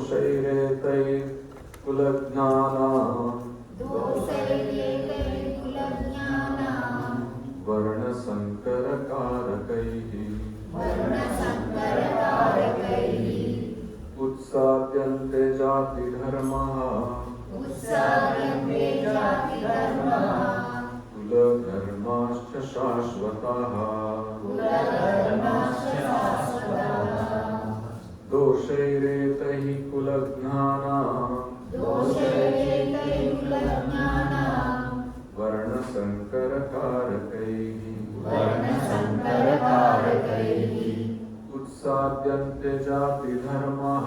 दोषैरेतैः कुलज्ञानां वर्णसङ्करकारकैः उत्साद्यन्ते जातिधर्मः कुलधर्माश्च शाश्वताः दोषैरेतैः कुलज्ञानां वर्णसङ्करकारकैः उत्साद्यन्ते जातिधर्मः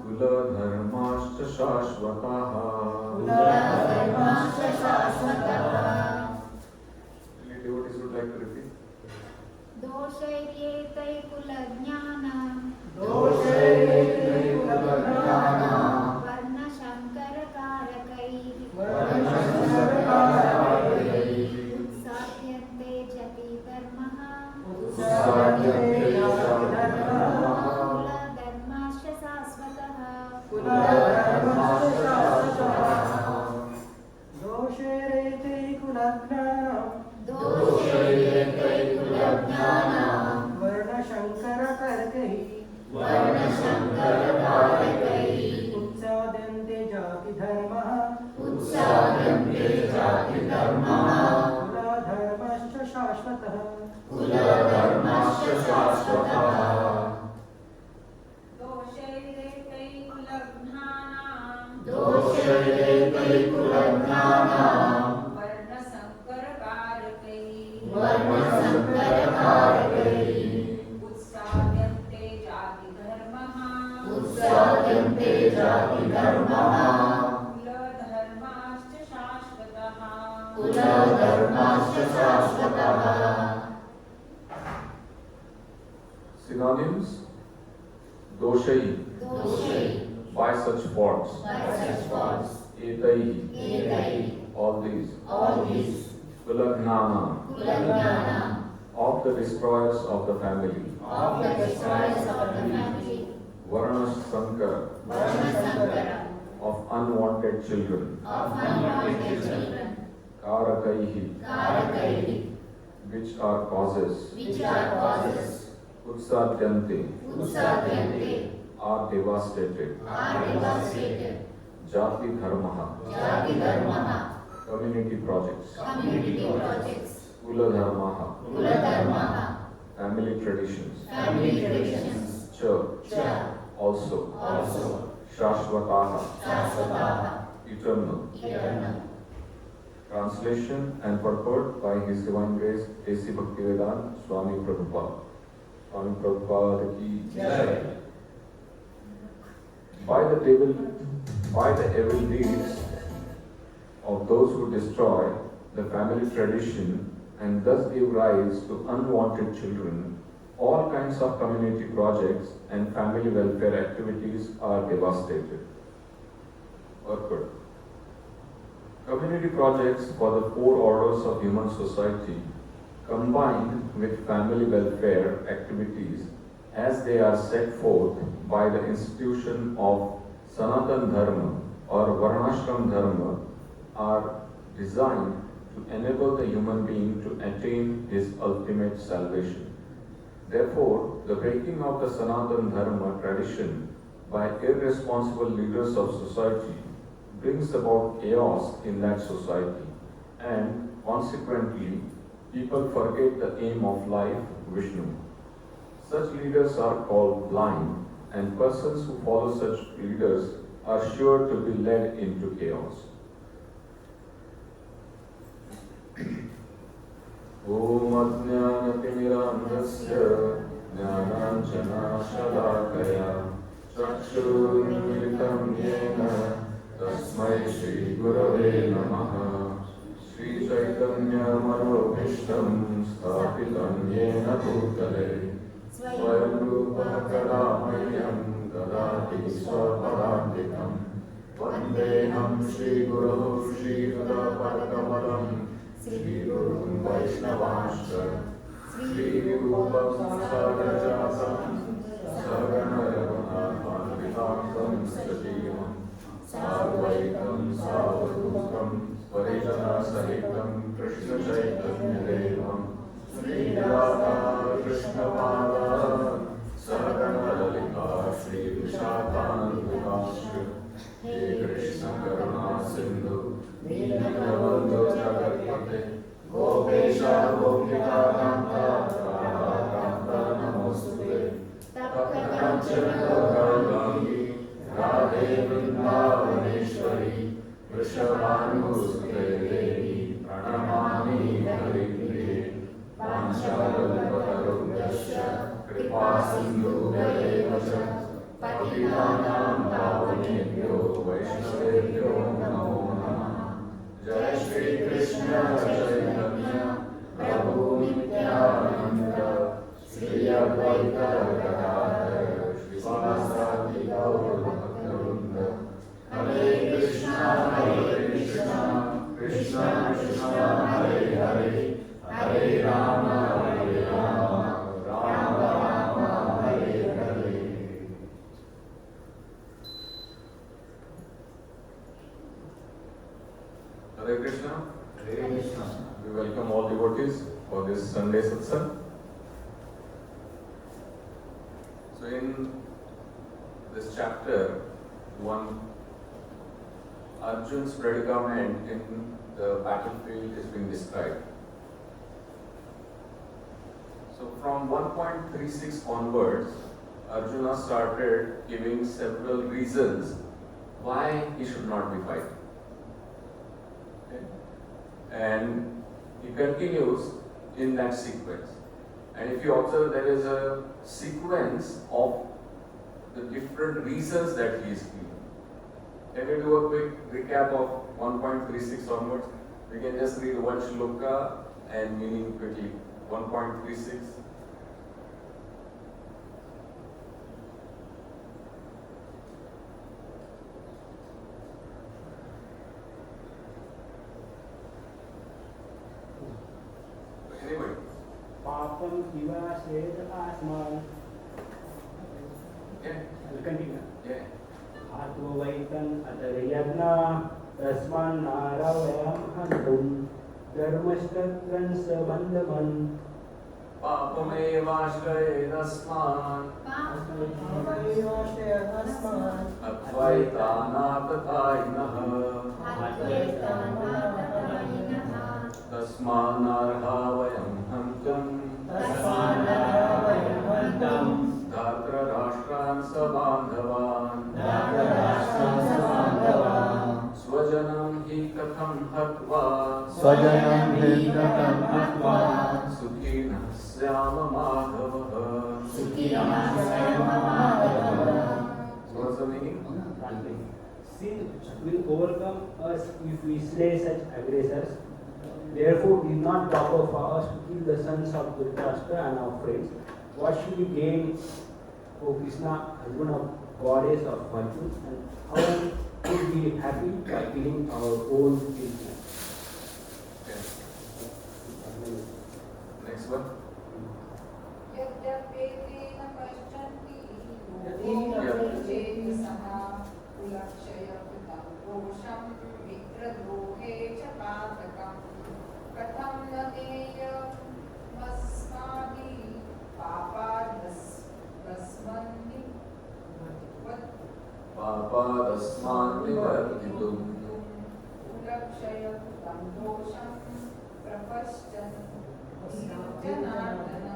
कुलधर्माश्च शाश्वताः Any devotees would like to repeat? दोषैर्येतैः कुलज्ञानां वर्णसङ्करकारकैः उत्साद्यन्ते जातिधर्मः कुलधर्माश्च शाश्वतः दोषैरेतैः कुलज्ञानां वर्णसङ्करकारकैः उत्साद्यन्ते जातिधर्मः कुलधर्मश्च शाश्वतः Synonyms: doshai, by such faults, etai, all these, kulagnana, of the destroyers of the family, varnasankara, of unwanted children, karakaihi, which are causes, utsadyante, are devastated, jati dharmaha, community projects, kula dharmaha, family traditions, church, also, shashvataha, eternal. Translation and purport by His Divine Grace A.C. Bhaktivedanta Swami Prabhupada. Swami Prabhupada ki jai. By the evil deeds of those who destroy the family tradition and thus give rise to unwanted children, all kinds of community projects and family welfare activities are devastated. Purport. Community projects for the four orders of human society, combined with family welfare activities as they are set forth by the institution of Sanatan Dharma or Varnashram Dharma, are designed to enable the human being to attain his ultimate salvation. Therefore, the breaking of the Sanatan Dharma tradition by irresponsible leaders of society brings about chaos in that society, and consequently, people forget the aim of life, Vishnu. Such leaders are called blind, and persons who follow such leaders are sure to be led into chaos. Om Ajnanatimirandasya Jnananjana Shalakaya Chakshurunmilitam Yena Tasmai Shri Gurave Namaha Shri Chaitanya Manobhishtam Sthapitam Yena Bhutale Swayam Rupa Kadamayam Dadati Swapadantikam Vandeham Shri Guru Shri Padakamalam Shri Guru Vaishnavascha Shri Rupam Sagarajasam Krishna Chaitanya Devam Sri Radha Krishna Pada Sagana Lalita Sri Vishakhanandasya He Krishna Karuna Sindhu Deenabandhu Jagatpate Gopesha Gopika Kanta Radha Kanta Namostute Tapta Kanchana Gaurvangi Radhe Vrindavaneshwari Vrishabhanusute Devi Pranamami Haripriye Panchakalpatarubhyasya Kripa Sindhu Vacha Patitanam Pavanebhyo Vaishnavebhyo Namo Namah Jai Shri Krishna Chaitanya Prabhu Nityananda Sri Advaita Gadadhara Srivasadi Gaur Bhaktivinoda Hare Krishna Krishna Krishna Hare Hare Hare Rama Rama Rama Hare Hare. Hare Krishna. Hare Krishna. We welcome all devotees for this Sunday satsang. So in this chapter 1, Arjun's predicament in the battlefield is being described. So from 1.36 onwards, Arjuna started giving several reasons why he should not be fighting. Okay? And he continues in that sequence. And if you observe, there is a sequence of the different reasons that he is giving. Can we do a quick recap of 1.36 onwards? We can just read one shloka and meaning quickly. 1.36. Anyway. Papam kiva shed asman. Yeah. I'll continue. Yeah. Atma vaitan atariyagna tasman naravayam hantum dharmashtatran sabandhaman. Papamevashkayedasman Advaitanatatayinah Tasmanarha vayam hantam Dhatra Rashtra'n Sabandhavan Swajanam hi katham hatva Swajanam hi katham hatva Sukhina Syama Madhava. So what's the meaning? Sin will overcome us if we slay such aggressors. Therefore, it is not proper for us to kill the sons of Dhritarashtra and our friends. What should we gain, O Krishna, husband of goddess of virtue, and how could we be happy by killing our own children? Okay. Next one. यद्यप्येतेन पश्यन्ति यद्यपि चेत् सः कुलक्षय कृतं दोषं मित्रद्रोहे च पातकं कथं न देयमस्माभिः पापादस्मन्ति Papadasman nivartitum. कुलक्षय कृतं दोषं प्रपश्यन्ति Janardan.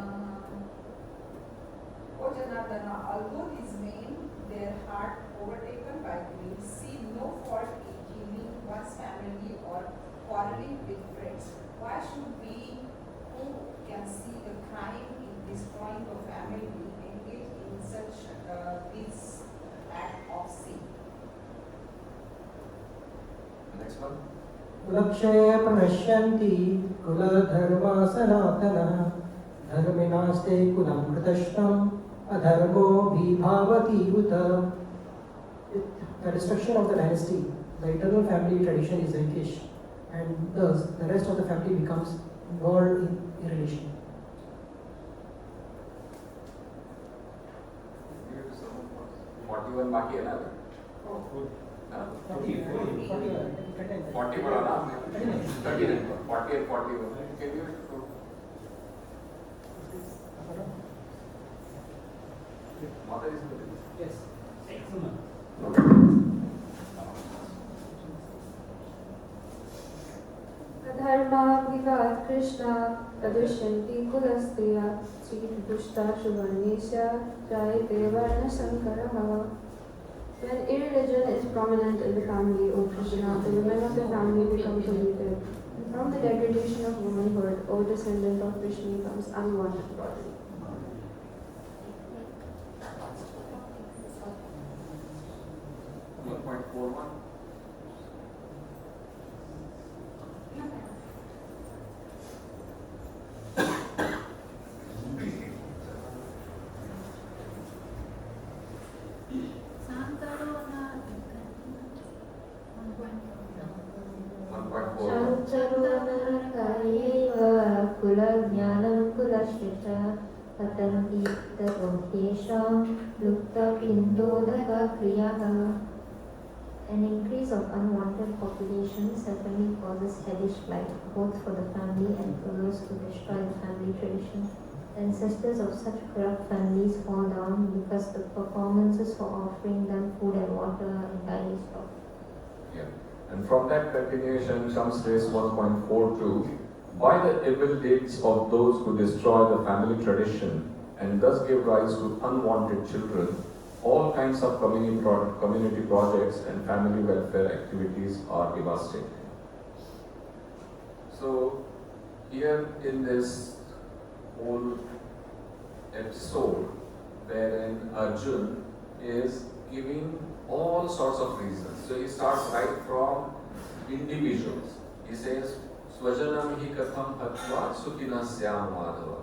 O Janardana, although these men, their heart overtaken by grief, see no fault in killing one's family or quarreling with friends. Why should we, who can see the crime in destroying a family, engage in such this act of sin? Next one. कुलक्षये प्रणश्यन्ति कुलधर्मा सनातनः धर्मिणास्ते कुलं कृतश्नम् अधर्मो विभावति उत. With the destruction of the dynasty, the eternal family tradition is vanquished, and thus the rest of the family becomes involved in irrelation. Give it to someone else. 41 बाकी है ना? Oh, good. हाँ? 40 40 पढ़ा ना आपने? 30 नहीं पढ़ा, 40 and 41. Can you? Mother is good. Yes. Excellent. धर्माभिवाद Krishna प्रदुष्यन्ति कुलस्त्रिया श्रीदुष्टा सुवर्णेस्य जायते वर्णशङ्करः. When irreligion is prominent in the family, O Krishna, the women of the family become polluted. And from the degradation of womanhood, O descendant of Vishnu, comes unwanted body. Point 41. Sankaro na 1.4. शङ्करोनरकायैव कुलज्ञानं कुलस्य च पतन्ति ततो तेषां लुप्तपिण्डोदकक्रियः. An increase of unwanted population certainly causes hellish blight, both for the family and for those who destroy the family tradition. The ancestors of such corrupt families fall down because the performances for offering them food and water are entirely stopped. Yeah. And from that continuation comes this 1.42. By the evil deeds of those who destroy the family tradition and thus give rise to unwanted children, all kinds of community projects and family welfare activities are devastated. So, here in this whole episode, wherein Arjun is giving all sorts of reasons. So, he starts right from individuals. He says, Swajanam hi katham hatva sukhina syam madhava.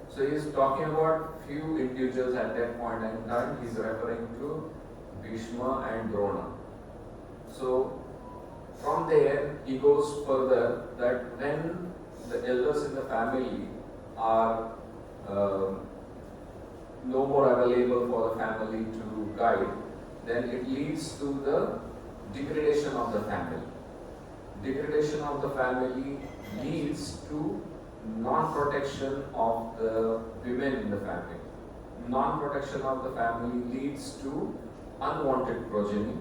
So he is talking about few individuals at that point in time. He is referring to Bhishma and Drona. So from there he goes further that when the elders in the family are no more available for the family to guide, then it leads to the degradation of the family. Degradation of the family leads to non-protection of the women in the family. Non-protection of the family leads to unwanted progeny.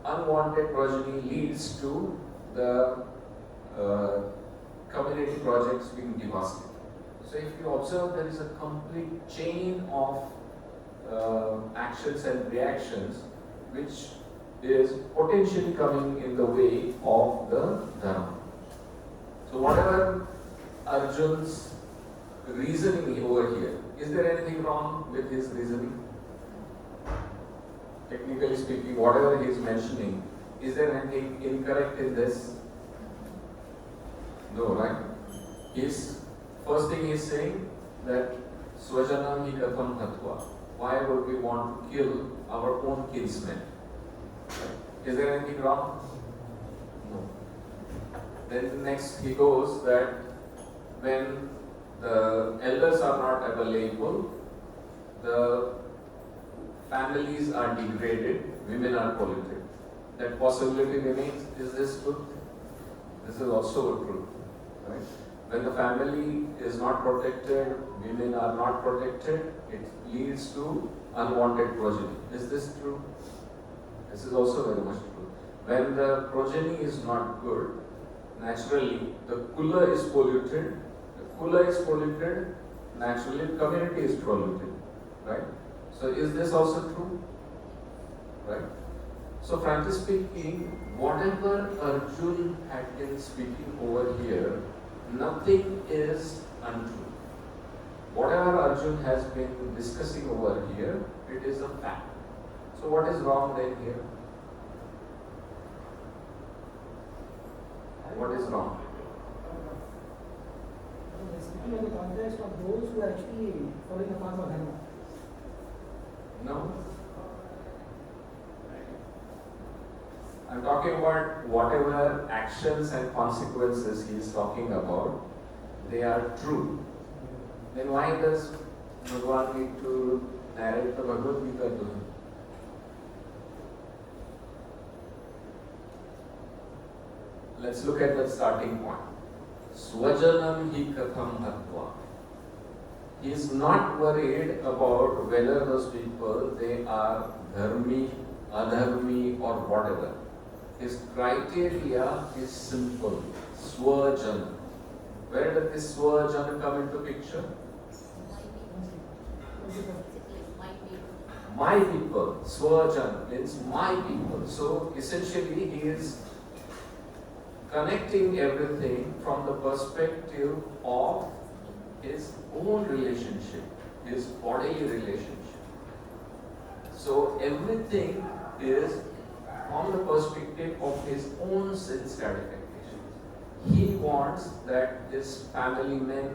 Unwanted progeny leads to the community projects being devastated. So if you observe, there is a complete chain of actions and reactions which is potentially coming in the way of the dharma. So whatever Arjun's reasoning over here, is there anything wrong with his reasoning? Technically speaking, whatever he is mentioning, is there anything incorrect in this? No, right? First thing he is saying that Swajanam hi katham hatva. Why would we want to kill our own kinsmen? Is there anything wrong? No. Then next he goes that when the elders are not available, the families are degraded, women are polluted. That possibility remains. Is this truth? This is also a truth. Right? When the family is not protected, women are not protected, it leads to unwanted progeny. Is this true? This is also very much true. When the progeny is not good, naturally the kula is polluted. The kula is polluted, naturally community is polluted. Right? So is this also true? Right? So frankly speaking, whatever Arjun had been speaking over here, nothing is untrue. Whatever Arjun has been discussing over here, it is a fact. So what is wrong then here? What is wrong? Speaking in the context of those who are actually following the path of dharma. No. I'm talking about whatever actions and consequences he is talking about, they are true. Then why does Bhagavan need to narrate the Bhagavad Gita to him? let's look at the starting point. Swajanam hi katham hatva. He is not worried about whether those people, they are dharmi, adharmi or whatever. His criteria is simple. Swajana. Where does this swajana come into picture? My people. Swajana means my people. So essentially he is connecting everything from the perspective of his own relationship, his bodily relationship. So everything is from the perspective of his own sense gratification. He wants that his family men,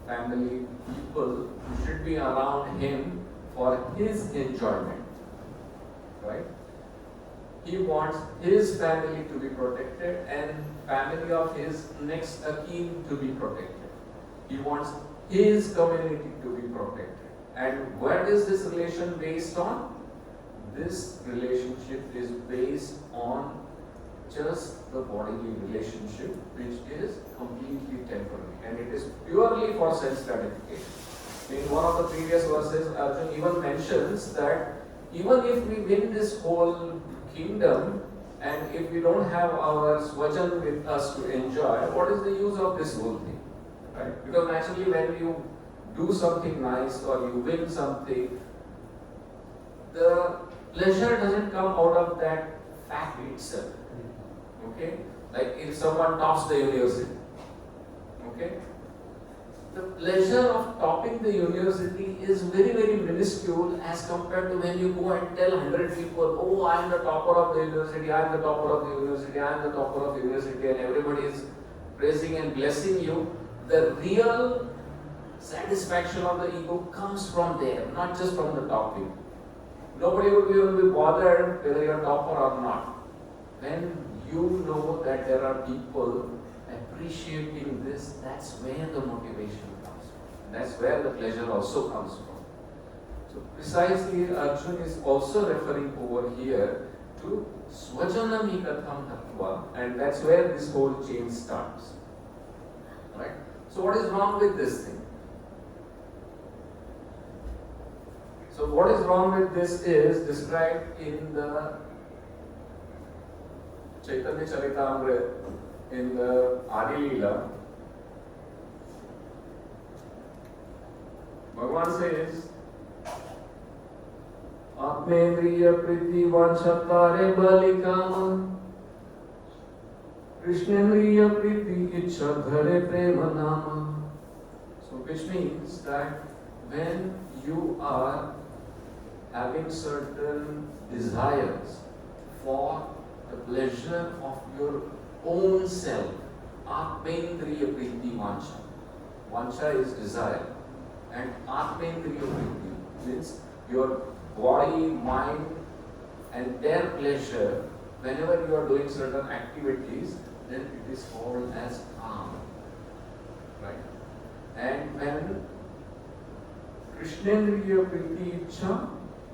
family people should be around him for his enjoyment. Right? He wants his family to be protected and family of his next akin to be protected. He wants his community to be protected. And what is this relation based on? This relationship is based on just the bodily relationship, which is completely temporary, and it is purely for sense gratification. In one of the previous verses, Arjun even mentions that even if we win this whole kingdom, and if we don't have our swajan with us to enjoy, what is the use of this whole thing? Right? Because naturally when you do something nice or you win something, the pleasure doesn't come out of that fact itself. Okay? Like if someone tops the university. Okay? The pleasure of topping the university is very, very minuscule as compared to when you go and tell 100 people, oh, I am the topper of the university, I am the topper of the university, I am the topper of the university, and everybody is praising and blessing you. The real satisfaction of the ego comes from there, not just from the topping. Nobody will be bothered whether you are topper or not. When you know that there are people appreciating this, that's where the motivation comes from. That's where the pleasure also comes from. So precisely Arjun is also referring over here to Swajanam Katham Tattva, and that's where this whole chain starts. Right? So what is wrong with this thing? So what is wrong with this is described in the Chaitanya Charitamrita, in the Adi Leela. Bhagavan says, Atmendriya priti vanchatare balikama Krishnendriya priti ichha dhare prema nama. So which means that when you are having certain desires for the pleasure of your own self, Atmendriya priti vancha. Vancha is desire. And Atmendriya priti means your body, mind, and their pleasure. Whenever you are doing certain activities, then it is called as calm. Right? And when Krishnendriya priti ichha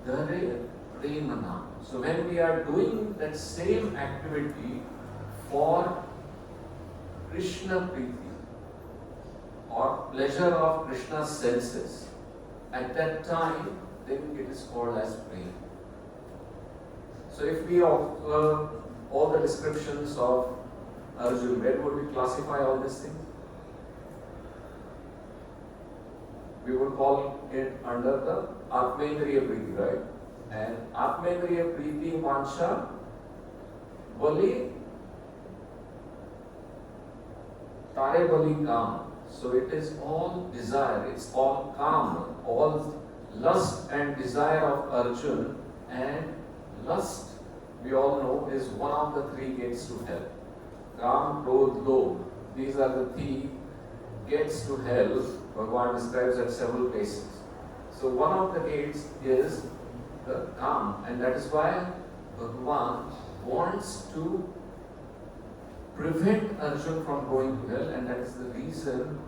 dhare prema nama. So when we are doing that same activity for Krishna priti or pleasure of Krishna's senses, at that time then it is called as prema. So if we observe all the descriptions of Arjun, where would we classify all these things? We would call it under the Atmendriya priti, right? And Atmendriya priti vancha bali tare bali kam. So it is all desire, it's all kam, all lust and desire of Arjun, and lust, we all know, is one of the three gates to hell. Kam, Krodh, Lobh. These are the three gates to hell. Bhagavan describes at several places. So one of the gates is the Kam, and that is why Bhagavan wants to prevent Arjun from going to hell, and that is the reason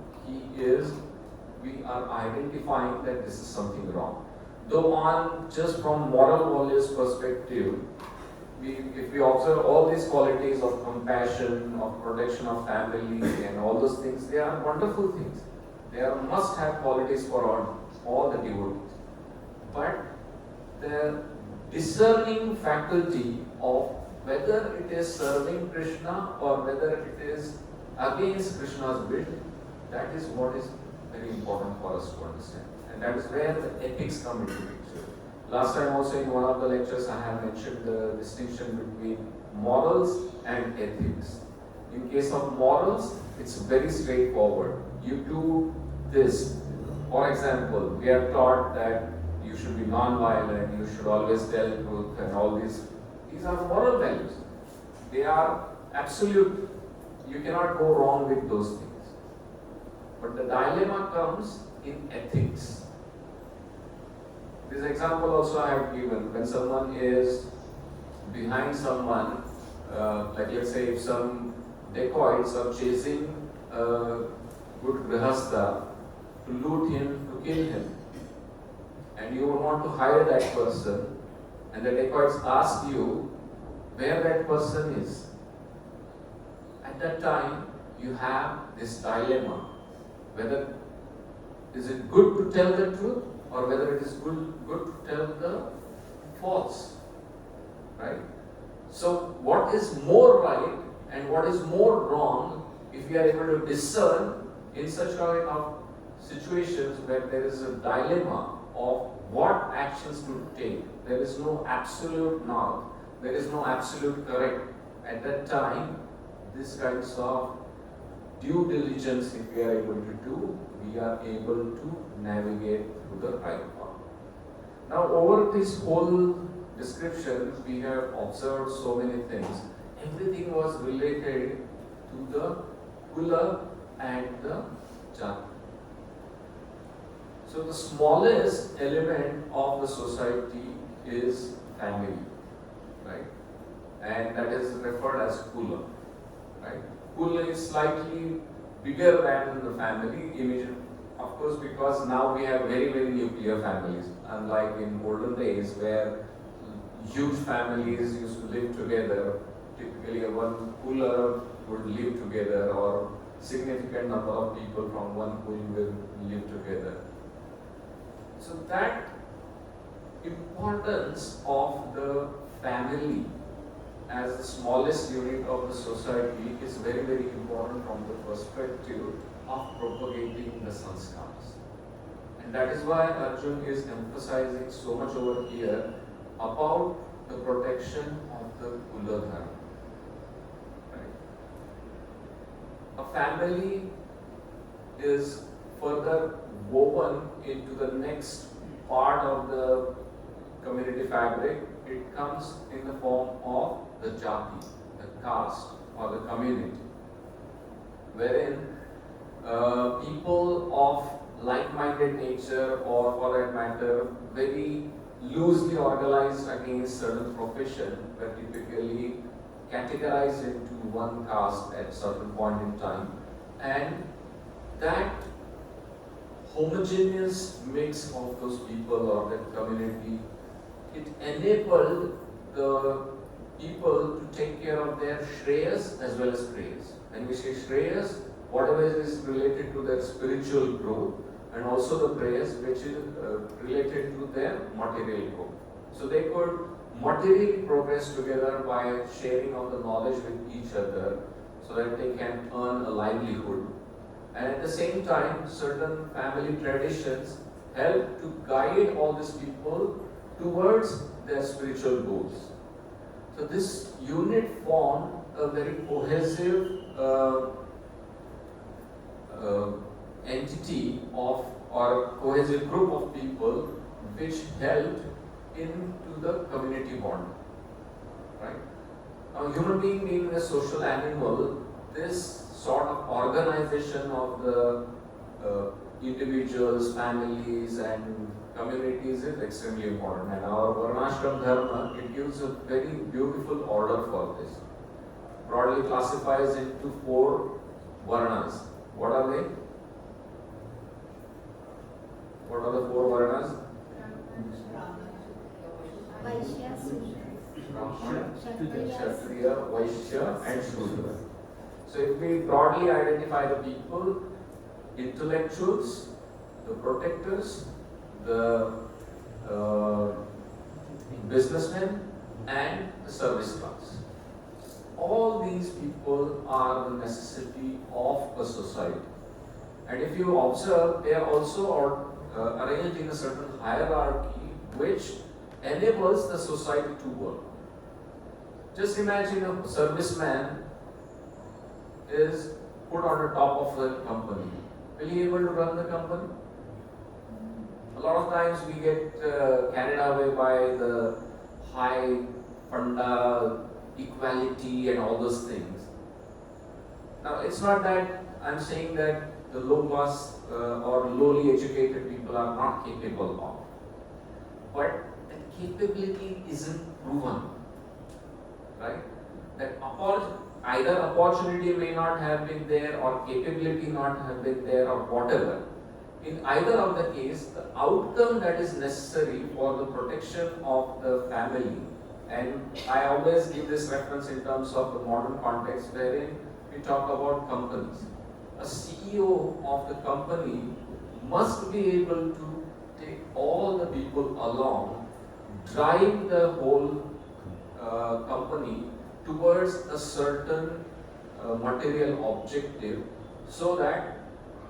we are identifying that this is something wrong. Though on just from moral values perspective, if we observe all these qualities of compassion, of protection of family, and all those things, they are wonderful things. They are must-have qualities for all the devotees. But the discerning faculty of whether it is serving Krishna or whether it is against Krishna's will, that is what is very important for us to understand. And that is where the ethics come into picture. Last time also in one of the lectures I have mentioned the distinction between morals and ethics. In case of morals, it's very straightforward. You do this. For example, we are taught that you should be non-violent, you should always tell truth and all these. These are moral values. They are absolute. You cannot go wrong with those things. But the dilemma comes in ethics. This example also I have given. When someone is behind someone, like let's say if some dacoits are chasing a good grihastha to loot him, to kill him, and you want to hire that person, and the dacoits ask you where that person is. At that time, you have this dilemma, whether is it good to tell the truth or whether it is good to tell the false, right? So what is more right and what is more wrong, if we are able to discern in such kind of situations where there is a dilemma of what actions to take. There is no absolute north, there is no absolute correct. At that time, this kinds of due diligence, if we are able to do, we are able to navigate through the right path. Now, over this whole description, we have observed so many things. Everything was related to the kula and the jati. So the smallest element of the society is family, right? And that is referred as kula, right? Kula is slightly bigger than the family image, of course, because now we have very, very nuclear families, unlike in olden days where huge families used to live together. Typically, one kula would live together, or significant number of people from one kul will live together. So that importance of the family as the smallest unit of the society is very, very important from the perspective of propagating the sanskars. And that is why Arjun is emphasizing so much over here about the protection of the kula dharma. Right? A family is further woven into the next part of the community fabric. It comes in the form of the jati, the caste or the community, wherein people of like-minded nature, or for that matter, very loosely organized against certain profession, were typically categorized into one caste at certain point in time, and that homogeneous mix of those people or that community, it enabled the people to take care of their shreyas as well as preyas. When we say shreyas, whatever is related to their spiritual growth, and also the prayers which is related to their material growth. So they could materially progress together by sharing of the knowledge with each other so that they can earn a livelihood. And at the same time, certain family traditions help to guide all these people towards their spiritual goals. So this unit formed a very cohesive entity of, or cohesive group of people which helped into the community bond. Right? Now, human being a social animal, this sort of organization of the individuals, families and communities is extremely important, and our Varnashram Dharma, it gives a very beautiful order for this. Broadly classifies into 4 Varnas. What are they? What are the 4 Varnas? Brahman, Kshatriya. Kshatriya, Vaishya and Shudra. So if we broadly identify the people, intellectuals, the protectors, the businessmen and the service class. All these people are the necessity of a society. And if you observe, they are also arranged in a certain hierarchy which enables the society to work. Just imagine a serviceman is put on the top of the company. Will he be able to run the company? A lot of times we get carried away by the high funda, equality and all those things. Now it's not that I'm saying that the low class or lowly educated people are not capable of. But the capability isn't proven. Right? That either opportunity may not have been there or capability not have been there or whatever. In either of the case, the outcome that is necessary for the protection of the family, and I always give this reference in terms of the modern context wherein we talk about companies. A CEO of the company must be able to take all the people along, drive the whole company towards a certain material objective so that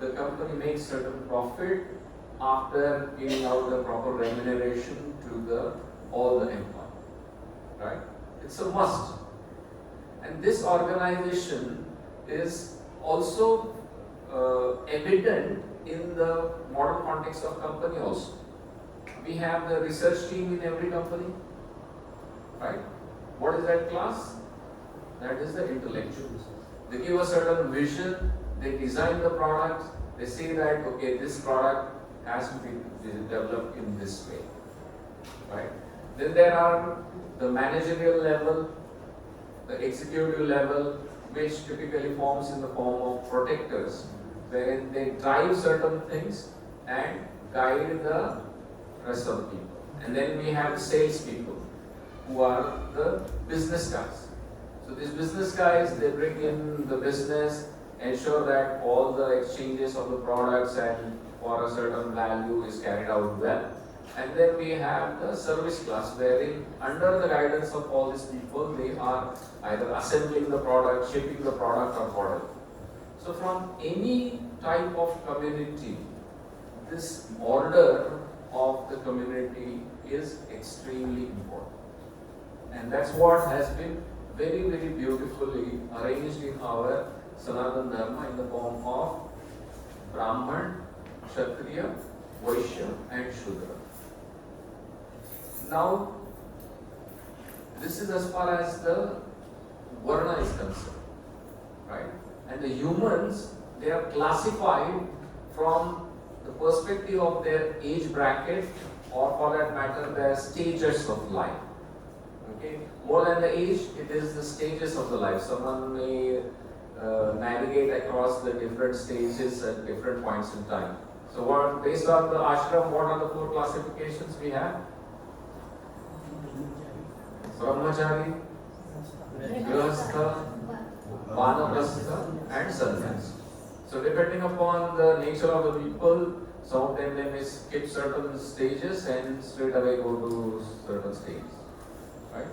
the company makes certain profit after giving out the proper remuneration to all the employees. Right? It's a must. And this organization is also evident in the modern context of company also. We have the research team in every company. Right? What is that class? That is the intellectuals. They give a certain vision, they design the products, they say that okay, this product has to be developed in this way. Right? Then there are the managerial level, the executive level, which typically forms in the form of protectors, wherein they drive certain things and guide the rest of the people. And then we have the sales people, who are the business guys. So these business guys, they bring in the business, ensure that all the exchanges of the products and for a certain value is carried out well. And then we have the service class, wherein under the guidance of all these people, they are either assembling the product, shipping the product or whatever. So from any type of community, this order of the community is extremely important. And that's what has been very, very beautifully arranged in our Sanatana Dharma in the form of Brahman, Kshatriya, Vaishya and Shudra. Now, this is as far as the Varna is concerned, right? And the humans, they are classified from the perspective of their age bracket or for that matter their stages of life. Okay? More than the age, it is the stages of the life. Someone may navigate across the different stages at different points in time. So what, based on the ashram, what are the 4 classifications we have? Brahmachari, Grihastha, Vanaprastha and Sannyas. So depending upon the nature of the people, some of them they may skip certain stages and straight away go to certain stages. Right?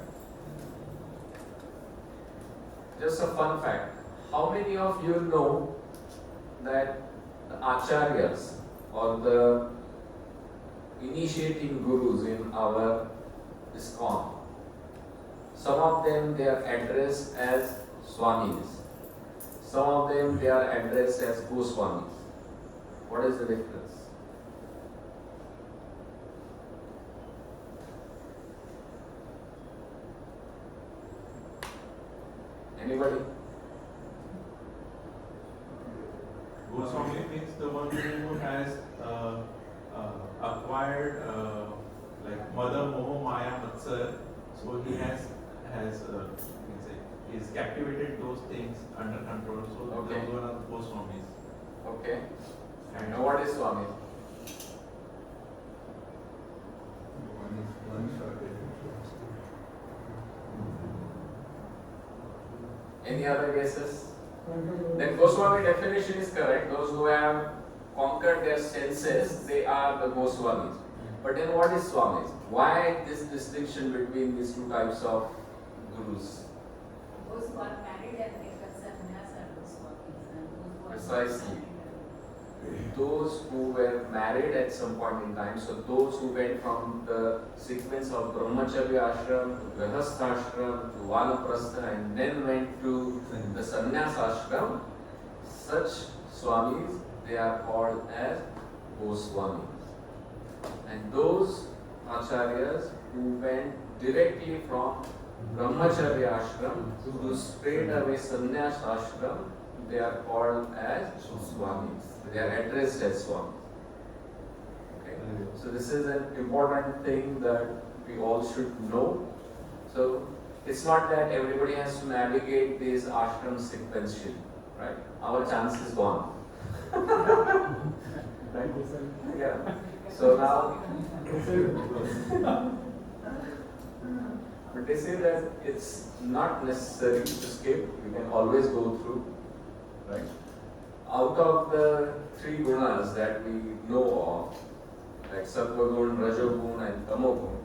Just a fun fact. How many of you know that the acharyas or the initiating gurus in our ISKCON, some of them they are addressed as Swamis. Some of them they are addressed as Goswamis. What is the difference? Anybody? Goswami means the one who has acquired like Mother Moho Maya Matsar, so he has he's captivated those things under control. So Okay. those are the Goswamis. Okay. And Now what is Swami? Any other guesses? Then Goswami definition is correct. Those who have conquered their senses, they are the Goswamis. But then what is Swamis? Why this distinction between these two types of gurus? Those who are married and taken sannyas are Goswamis, and those who are Precisely. not married Those who were married at some point in time, so those who went from the sequence of Brahmacharya ashram to Grihastha ashram to Vanaprastha and then went to the Sannyas ashram, such Swamis, they are called as Goswamis. And those Acharyas who went directly from Brahmacharya ashram to straight away Sannyas ashram, they are called as Swamis. They are addressed as Swamis. Okay. So this is an important thing that we all should know. So it's not that everybody has to navigate this ashram sequentially, right? Our chance is gone. Right? Yeah. So now, but they say that it's not necessary to skip. You can always go through, right? Out of the three gunas that we know of, like Sattva gun, Rajogun and Tamogun,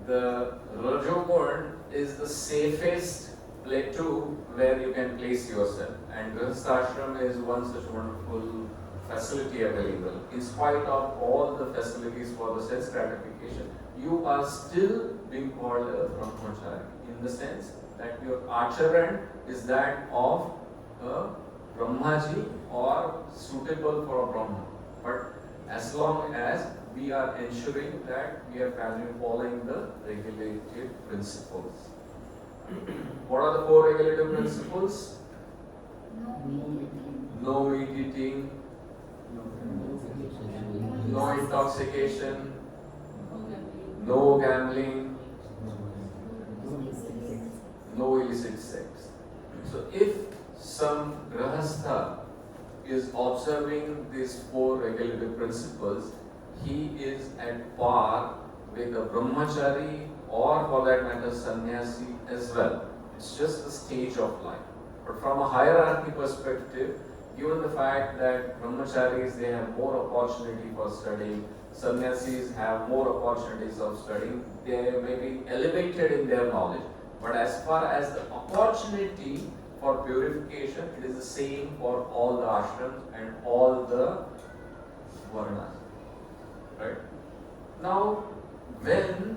the Rajogun is the safest plateau where you can place yourself, and Grihastha is one such wonderful facility available. In spite of all the facilities for the sense gratification, you are still being called a brahmachari, in the sense that your acharan is that of a Brahmaji or suitable for a Brahma. But as long as we are ensuring that we are following the regulative principles. What are the four regulative principles? No meat eating, no intoxication, no gambling, no illicit sex. So if some grahastha is observing these four regulative principles, he is at par with a brahmachari or for that matter sannyasi as well. It's just a stage of life. But from a hierarchy perspective, given the fact that brahmacharis, they have more opportunity for studying, sannyasis have more opportunities of studying, they may be elevated in their knowledge. But as far as the opportunity for purification, it is the same for all the ashrams and all the varnas. Right? Now, when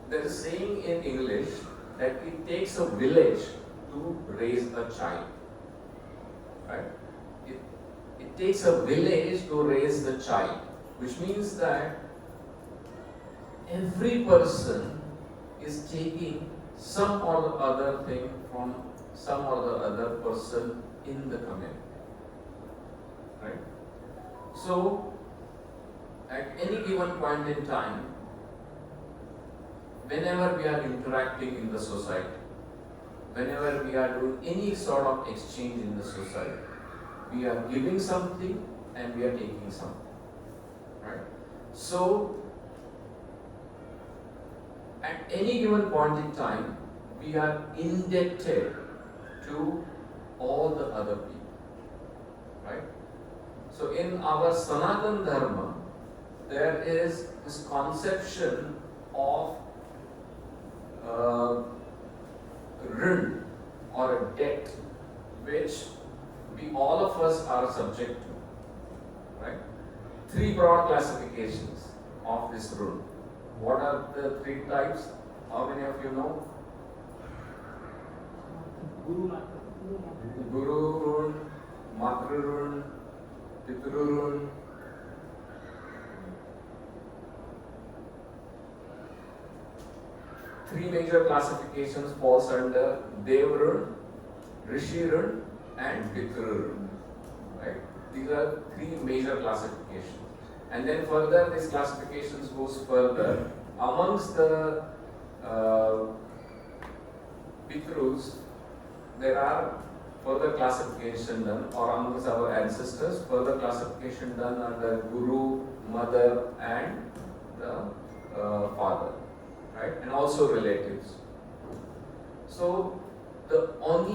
there is saying in English that it takes a village to raise a child. Right? It takes a village to raise the child, which means that every person is taking some or the other thing from some or the other person in the community. Right? So, at any given point in time, whenever we are interacting in the society, whenever we are doing any sort of exchange in the society, we are giving something and we are taking something. Right? So, at any given point in time, we are indebted to all the other people. Right? So, in our Sanatana Dharma, there is this conception of rin or a debt which we all of us are subject to. Right? Three broad classifications of this rin. What are the three types? How many of you know? Guru run, Matru run, Pitru run. Three major classifications falls under Dev run, Rishi run and Pitru run. Right? These are three major classifications. And then further, these classifications goes further. Amongst the Pitrus, there are further classification done, or amongst our ancestors, further classification done under Guru, Mother and the Father, right? And also relatives. So, the only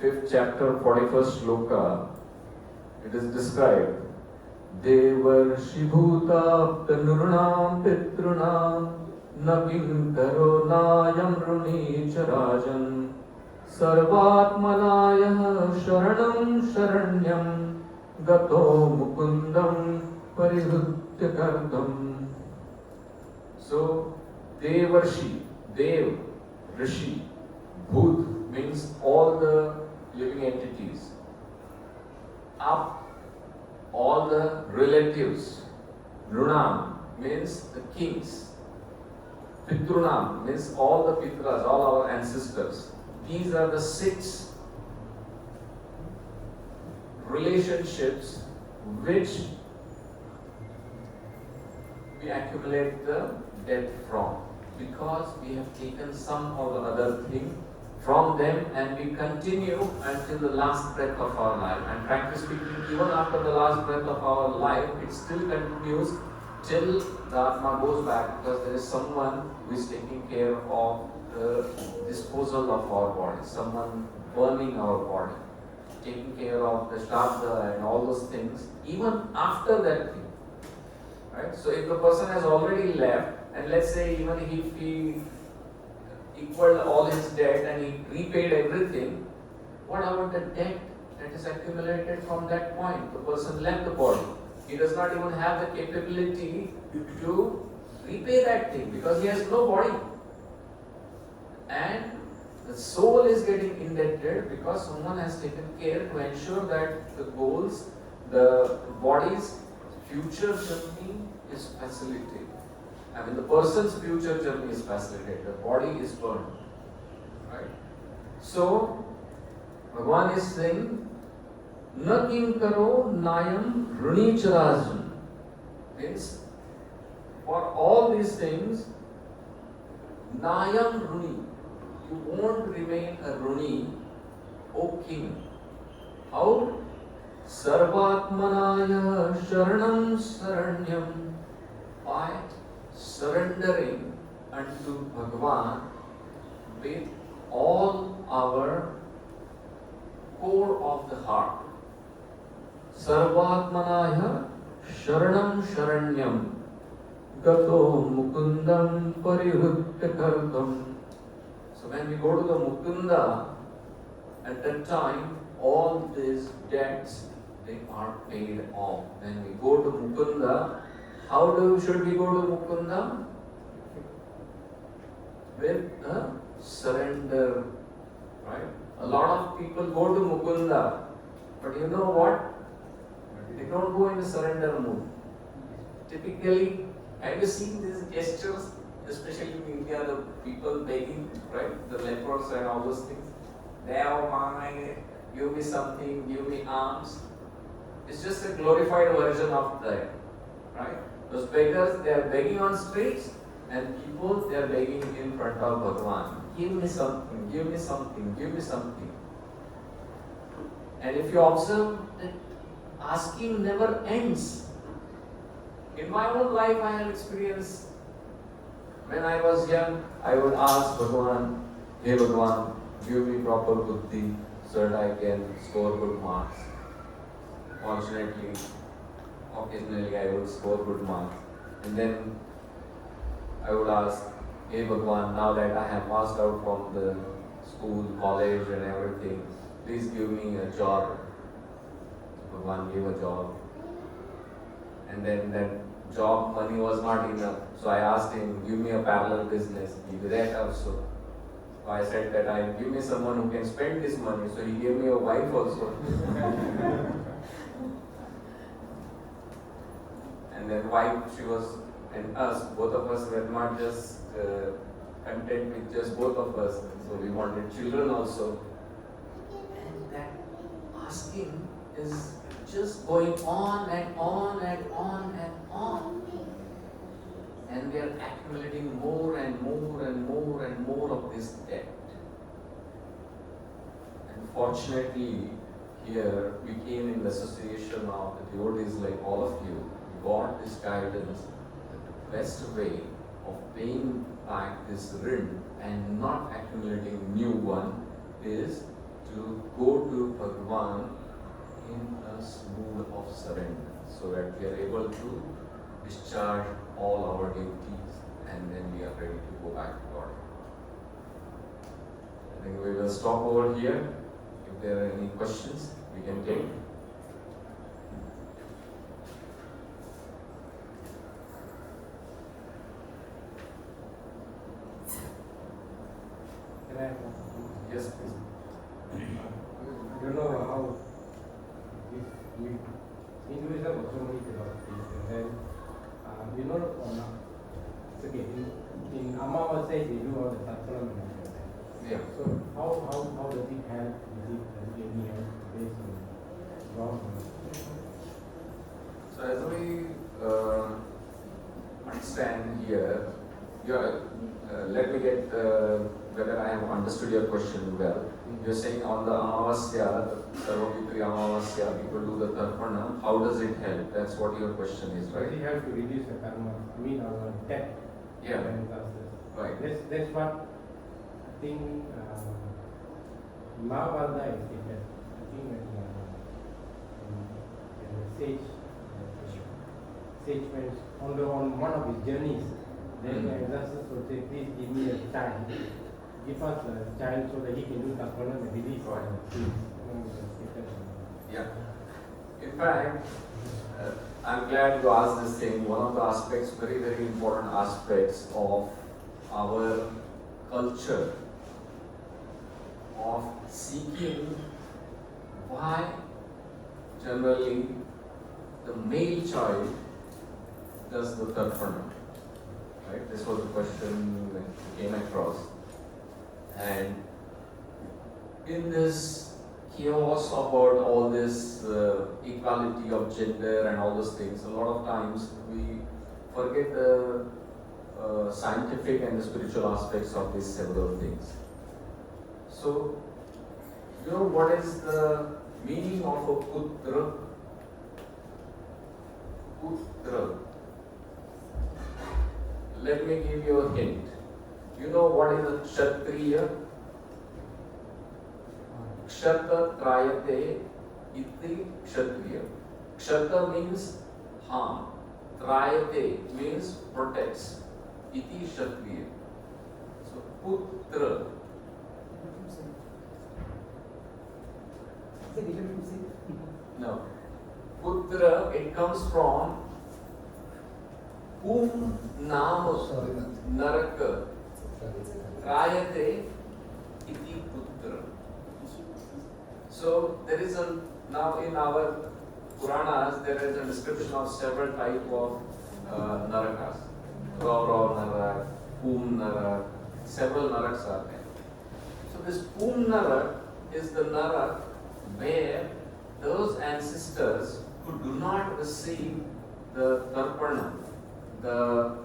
5th chapter, 41st shloka, it is described, Devarshi bhuta nurnam pitrunam nagim karo nayam runi charajan sarvatmanaya sharanam sharanyam gato mukundam parivritya kardam. So, Devarshi, Dev, Rishi, Bhut means all the living entities. Up, all the relatives. Runam means the kings. Pitrunam means all the pitras, all our ancestors. These are the 6 relationships which we accumulate the debt from, because we have taken some or the other thing from them and we continue until the last breath of our life. And frankly speaking, even after the last breath of our life, it still continues till the Atma goes back, because there is someone who is taking care of the disposal of our body, someone burning our body, taking care of the Shraddha and all those things, even after that thing. Right? So if the person has already left, and let's say even if he equaled all his debt and he repaid everything, what about the debt that is accumulated from that point? The person left the body. He does not even have the capability to repay that thing because he has no body. And the soul is getting indebted because someone has taken care to ensure that the goals, the body's future journey is facilitated. I mean, the person's future journey is facilitated, the body is burned. Right? So, Bhagavan is saying, Na kim karo nayam runi charajan. Means, for all these things, nayam runi. You won't remain a runi, O king. How? Sarvatmanaya sharanam saranyam. By surrendering unto Bhagavan with all our core of the heart. Sarvatmanaya sharanam sharanyam gato mukundam parivritya kardam. So when we go to the Mukunda, at that time all these debts, they are paid off. When we go to Mukunda, should we go to Mukunda? With a surrender, right? A lot of people go to Mukunda, but you know what? They don't go in a surrender mood. Typically, have you seen these gestures, especially in India, the people begging, right? The lepers and all those things. Now, mine, give me something, give me alms. It's just a glorified version of that, right? Those beggars, they are begging on streets, and people, they are begging in front of Bhagavan. Give me something, give me something, give me something. And if you observe that asking never ends. In my own life, I have experienced, when I was young, I would ask Bhagavan, hey Bhagavan, give me proper buddhi so that I can score good marks. Fortunately, occasionally I would score good marks. And then I would ask, hey Bhagavan, now that I have passed out from the school, college and everything, please give me a job. Bhagavan gave a job. And then that job money was not enough. So I asked him, give me a parallel business. He did that also. So I said that I give me someone who can spend this money. So he gave me a wife also. And then wife, she was, and us, both of us were not just content with just both of us. So we wanted children also. And that asking is just going on and on and on and on. And we are accumulating more and more and more and more of this debt. And fortunately, here we came in the association of the devotees like all of you, got this guidance that the best way of paying back this rin and not accumulating new one is to go to Bhagavan in a mood of surrender, so that we are able to discharge all our duties and then we are ready to go back to God. I think we will stop over here. If there are any questions, we can take. Can I have one? Yes, please. I don't know how this we Hinduism has so many philosophies, and then you know it's okay. In Amavasya they do all the Tatsalam and everything. Yeah. So how does it help? Does it any help based on God? So as we understand here, let me get whether I have understood your question well. You're saying on the Amavasya, Sarvapitri Amavasya, people do the Tarpana. How does it help? That's what your question is, Does right? it help to reduce the karma? I mean our debt. Yeah. And that's Right. That's what I think Mahabharata is stated. I think when the sage went on one of his journeys, then the ancestors would say, please give me a child. Give us a child so that he can do Tarpana and release the seeds. Yeah. In fact, I'm glad you asked this thing. One of the aspects, very, very important aspects of our culture of seeking why generally the male child does the Tarpana. Right? This was the question that came across. And in this chaos about all this equality of gender and all those things, a lot of times we forget the scientific and the spiritual aspects of these several things. So, you know what is the meaning of a putra? Putra. Let me give you a hint. You know what is a Kshatriya? Kshata trayate iti Kshatriya. Kshata means harm. Trayate means protects. Iti Kshatriya. So putra. No. Putra, it comes from Nam Naraka. Trayate iti putra. So there is now in our Puranas there is a description of several types of narakas. Gaurav Narak, Poom Narak, several naraks are there. So this Poom Narak is the narak where those ancestors who do not receive the tarpana, the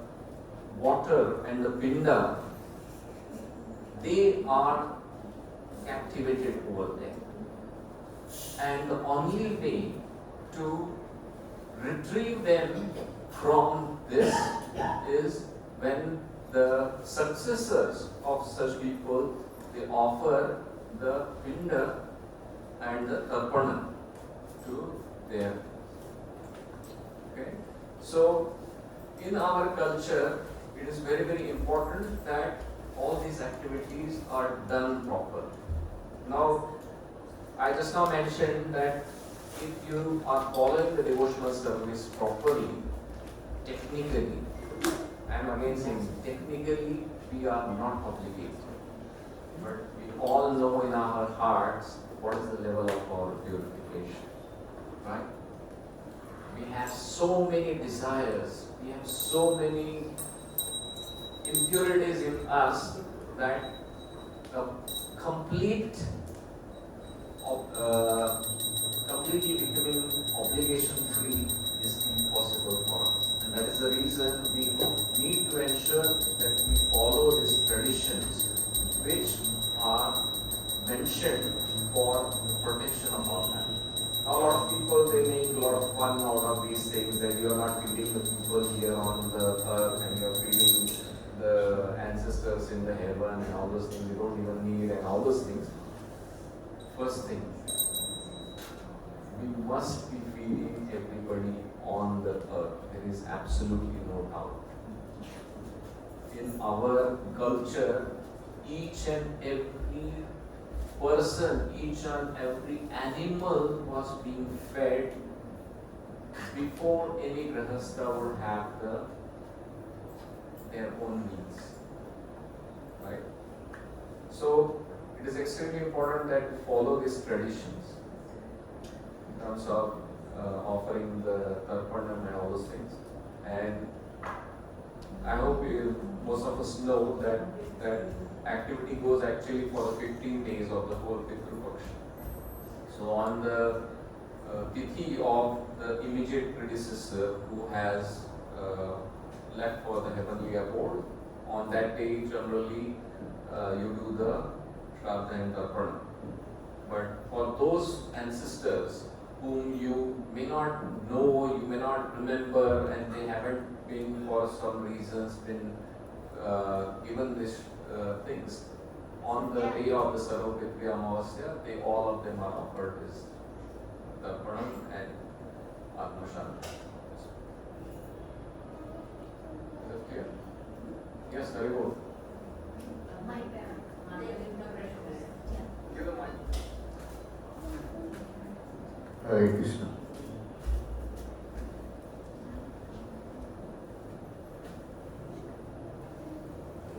water and the pinda, they are captivated over there. And the only way to retrieve them from this is when the successors of such people, they offer the pinda and the tarpana to their. Okay? So, in our culture, it is very, very important that all these activities are done properly. Now, I just now mentioned that if you are following the devotional service properly, technically, I am again saying technically we are not obligated. But we all know in our hearts what is the level of our purification. Right? We have so many desires, we have so many impurities in us that a completely becoming obligation free is impossible for us. And that is the reason we need to ensure that we follow these traditions which are mentioned for protection of our land. A lot of people, they make a lot of fun out of these things, that you are not feeding the people here on the earth and you are feeding the ancestors in the heaven and all those things you don't even need and all those things. first thing, we must be feeding everybody on the earth. There is absolutely no doubt. In our culture, each and every person, each and every animal was being fed before any grahastha would have their own needs. Right? So it is extremely important that we follow these traditions in terms of offering the tarpanam and all those things. And I hope most of us know that that activity goes actually for the 15 days of the whole Pitru Paksha. So on the tithi of the immediate predecessor who has left for the heavenly abode, on that day generally you do the Shraddha and Tarpana. But for those ancestors whom you may not know, you may not remember, and they haven't been for some reasons been given these things, on the day of the Sarvapitri Amavasya, all of them are offered this Tarpanam and Atmashanti. Is that clear? Yes, very good. Give the mic. Hare Krishna.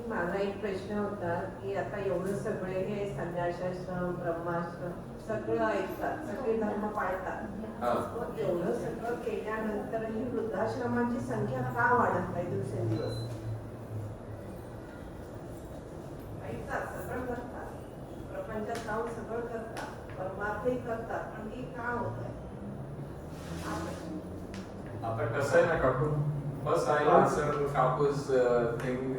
माझा एक प्रश्न होता की आता एवढं सगळे हे संन्यासाश्रम ब्रह्माश्रम सगळं ऐकतात, सगळे धर्म पाळतात, मग एवढं सगळं केल्यानंतर ही वृद्धाश्रमांची संख्या का वाढत नाही दिवसेंदिवस? ऐकतात, सगळं करतात, प्रपंचात राहून सगळं करतात, परमार्थही करतात, पण ती का होत आहे? आता कसं आहे ना काकू, first I'll answer Kaku's thing.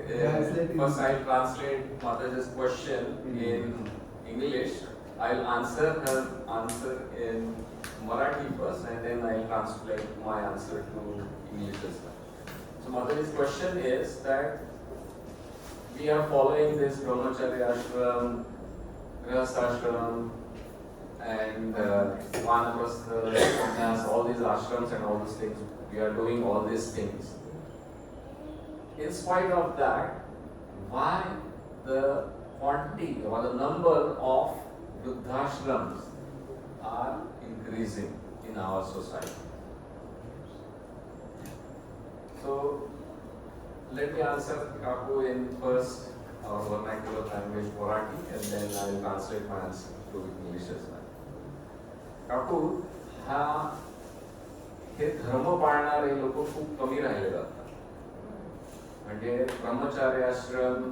First I'll translate Mataji's question in English. I'll answer her answer in Marathi first, and then I'll translate my answer to English as well. So Mataji's question is that we are following this Brahmacharya ashram, Grihastha ashram, and Vanaprastha, Sannyas, all these ashrams and all these things. We are doing all these things. In spite of that, why the quantity or the number of vruddhashrams are increasing in our society? So, let me answer Kaku in first our vernacular language Marathi, and then I will translate my answer to English as well. Kaku, हे धर्म पाळणारे लोक खूप कमी राहिले जातात. म्हणजे ब्रह्मचार्य आश्रम,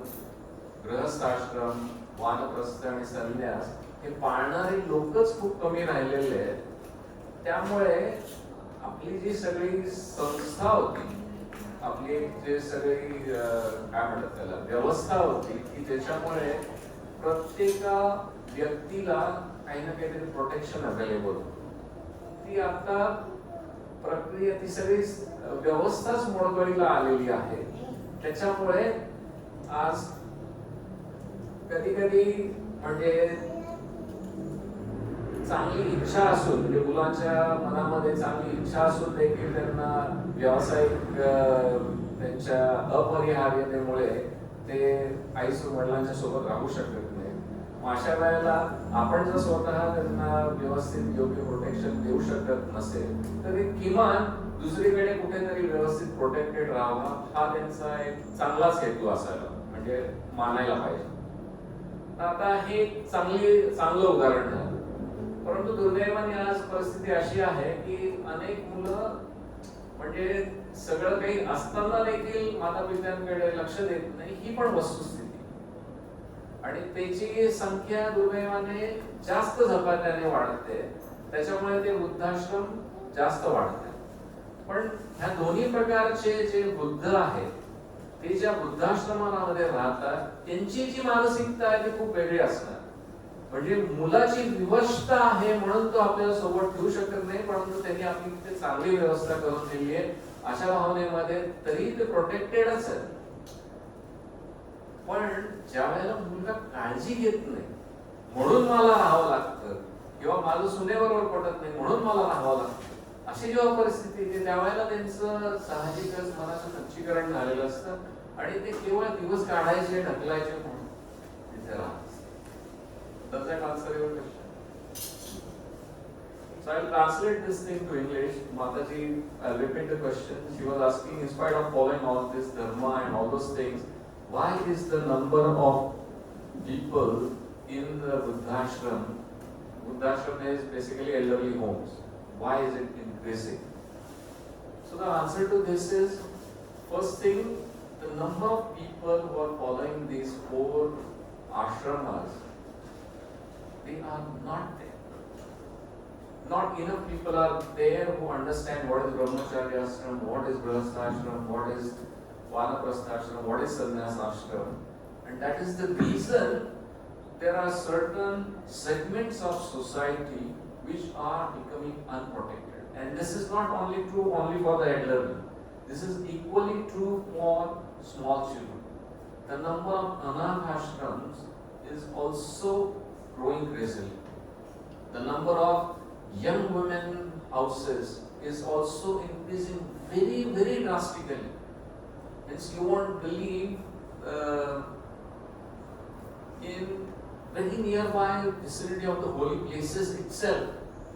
गृहस्थाश्रम, वानप्रस्थ आणि संन्यास हे पाळणारे लोकच खूप कमी राहिलेले आहेत. त्यामुळे आपली जी सगळी संस्था होती, आपली जे सगळी काय म्हणतात त्याला व्यवस्था होती, की त्याच्यामुळे प्रत्येक व्यक्तीला काही ना काहीतरी प्रोटेक्शन अवेलेबल होतं. ती आता प्रक्रिया, ती सगळी व्यवस्थाच मोडकळीला आलेली आहे. त्याच्यामुळे आज कधी कधी म्हणजे चांगली इच्छा असून, म्हणजे मुलांच्या मनामध्ये चांगली इच्छा असून देखील त्यांना व्यावसायिक त्यांच्या अपरिहार्यतेमुळे ते आई वडिलांच्या सोबत राहू शकत नाही. अशा वेळेला आपण जर स्वतः त्यांना व्यवस्थित योग्य प्रोटेक्शन देऊ शकत नसेल तरी किमान दुसरीकडे कुठेतरी व्यवस्थित प्रोटेक्टेड राहावा, हा त्यांचा एक चांगलाच हेतू असायला म्हणजे मानायला पाहिजे. आता हे चांगलं उदाहरण झालं. परंतु दुर्दैवाने आज परिस्थिती अशी आहे की अनेक मुलं म्हणजे सगळं काही असताना देखील माता पित्यांकडे लक्ष देत नाही, ही पण वस्तुस्थिती. आणि त्याची संख्या दुर्दैवाने जास्त झपाट्याने वाढते, त्याच्यामुळे ते वृद्धाश्रम जास्त वाढते. पण ह्या दोन्ही प्रकारचे जे वृद्ध आहेत ते ज्या वृद्धाश्रमामध्ये राहतात त्यांची जी मानसिकता आहे ती खूप वेगळी असणार. म्हणजे मुलाची विवशता आहे म्हणून तो आपल्याला सोबत ठेवू शकत नाही, परंतु त्यांनी आपली तिथे चांगली व्यवस्था करून दिली आहे अशा भावनेमध्ये तरी ते प्रोटेक्टेडच आहे. पण ज्या वेळेला मुलगा काळजी घेत नाही म्हणून मला राहावं लागतं किंवा माझं सुनेबरोबर पटत नाही म्हणून मला राहावं लागतं, अशी जेव्हा परिस्थिती येते त्यावेळेला त्यांचं साहजिकच मनाचं खच्चीकरण झालेलं असतं आणि ते केवळ दिवस काढायचे ढकलायचे म्हणून तिथे राहतात. Does that answer your question? So I'll translate this thing to English. Mataji, I'll repeat the question. She was asking, in spite of following all this dharma and all those things, why is the number of people in the Vruddhashram? Vruddhashram is basically elderly homes. Why is it increasing? So the answer to this is, first thing, the number of people who are following these 4 ashramas, they are not there. Not enough people are there who understand what is Brahmacharya ashram, what is Grihasthashram, what is Vanaprasthashram, what is Sannyas ashram. And that is the reason there are certain segments of society which are becoming unprotected. And this is not only true only for the elderly. This is equally true for small children. The number of Anath ashrams is also growing crazily. The number of young women houses is also increasing very, very drastically. Hence, you won't believe in very nearby vicinity of the holy places itself,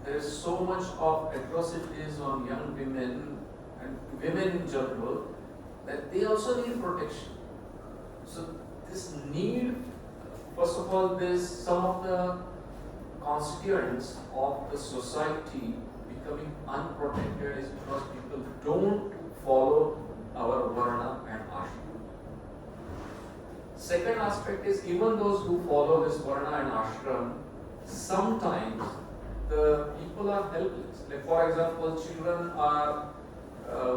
there is so much of atrocities on young women and women in general that they also need protection. So, this need, first of all, some of the constituents of the society becoming unprotected is because people don't follow our varna and ashram. Second aspect is, even those who follow this varna and ashram, sometimes the people are helpless. Like for example, children are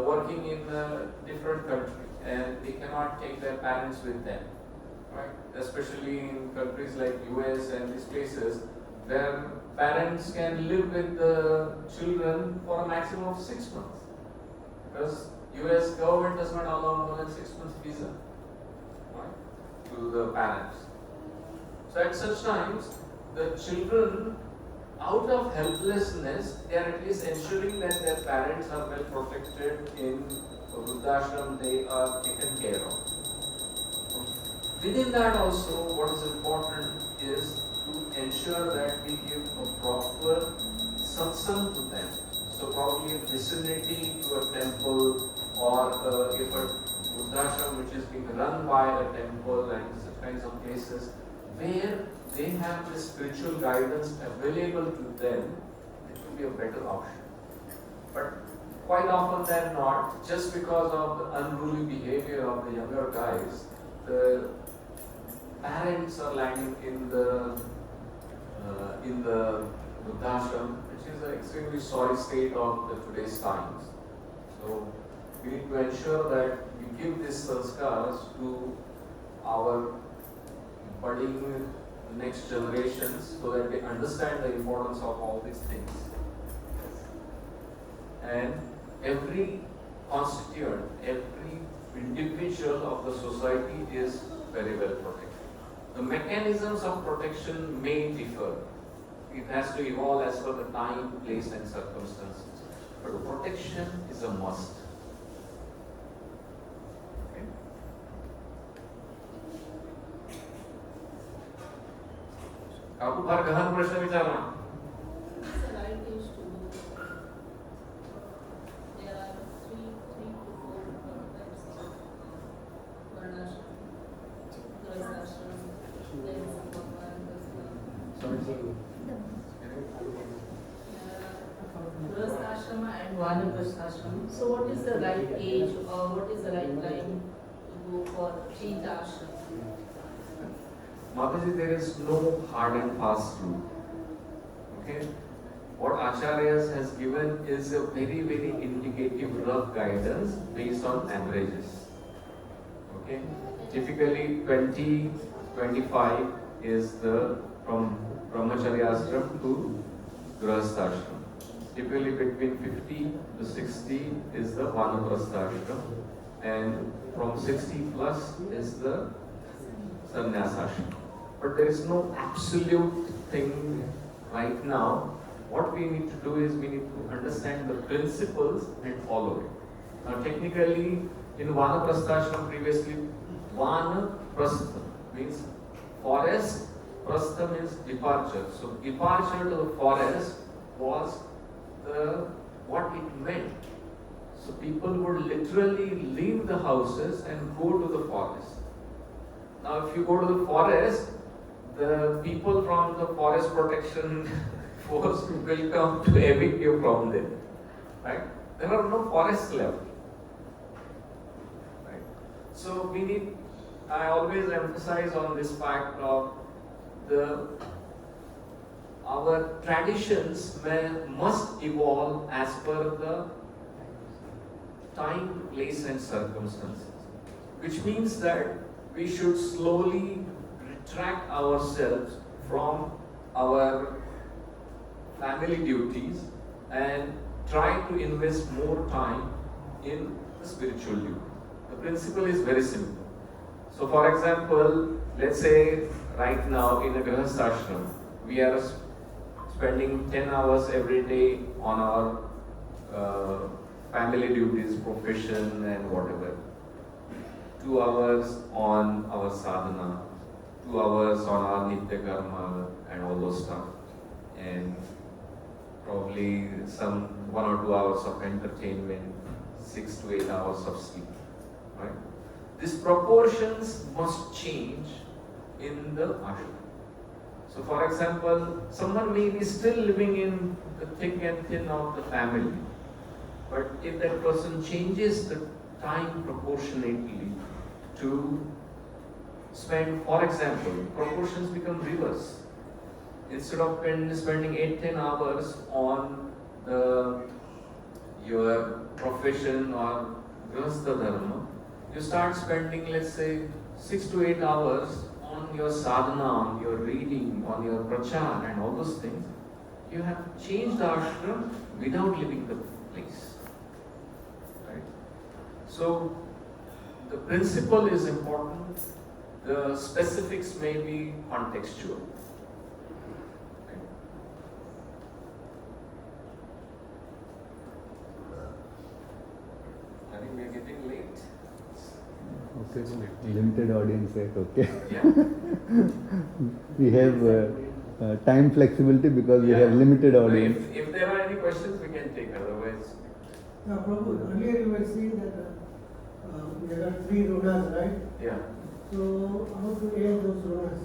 working in a different country and they cannot take their parents with them, right? Especially in countries like US and these places, where parents can live with the children for a maximum of 6 months, because US government does not allow more than 6 months visa, right, to the parents. So at such times, the children, out of helplessness, they are at least ensuring that their parents are well protected in Vruddhashram, they are taken care of. Within that also, what is important is to ensure that we give a proper satsang to them. So probably a vicinity to a temple, or if a Vruddhashram which is being run by a temple and such kinds of places where they have this spiritual guidance available to them, it will be a better option. But quite often than not, just because of the unruly behavior of the younger guys, the parents are landing in the Vruddhashram, which is an extremely sorry state of today's times. So we need to ensure that we give these sanskars to our budding next generations so that they understand the importance of all these things. And every constituent, every individual of the society is very well protected. The mechanisms of protection may differ. It has to evolve as per the time, place and circumstances. But protection is a must. Okay? काकू फार गहन प्रश्न विचारला. It's a right age to do. There are three to four types of varnashram, grihasthashram, then grihasthashram and vanaprasthashram. So what is the right age or what is the right time to go for change ashram? Mataji, there is no hard and fast rule. Okay? What Acharyas has given is a very, very indicative rough guidance based on averages. Okay? Typically 20, 25 is the from Brahmacharya ashram to Grihasthashram. Typically between 50 to 60 is the Vanaprasthashram, and from 60 plus is the Sannyas ashram. but there is no absolute thing right now. What we need to do is we need to understand the principles and follow it. Now technically in Vanaprasthashram previously, Vanaprastha means forest, Prastha means departure. So departure to the forest was what it meant. So people would literally leave the houses and go to the forest. Now if you go to the forest, the people from the forest protection force will come to evict you from there. Right? There are no forests left. Right? So I always emphasize on this fact of our traditions must evolve as per the time, place and circumstances. Which means that we should slowly retract ourselves from our family duties and try to invest more time in the spiritual duty. The principle is very simple. So for example, let's say right now in a Grihastha we are spending 10 hours every day on our family duties, profession and whatever. 2 hours on our sadhana, 2 hours on our nitya karma and all those stuff. And probably some 1 or 2 hours of entertainment, 6 to 8 hours of sleep. Right? These proportions must change in the ashram. So for example, someone may be still living in the thick and thin of the family, but if that person changes the time proportionately to spend, for example, proportions become reverse. Instead of spending 8-10 hours on your profession or grihastha dharma, you start spending, let's say, 6 to 8 hours on your sadhana, on your reading, on your prachar and all those things. You have changed the ashram without leaving the place. Right? So, the principle is important, the specifics may be contextual. I think we are getting late. Okay, limited audience, right? Okay. Yeah. We have time flexibility because we have limited audience. If there are any questions, we can take. Otherwise, Now, Prabhu, earlier you were saying that there are 3 runas, right? yeah. So, how to aid those runas?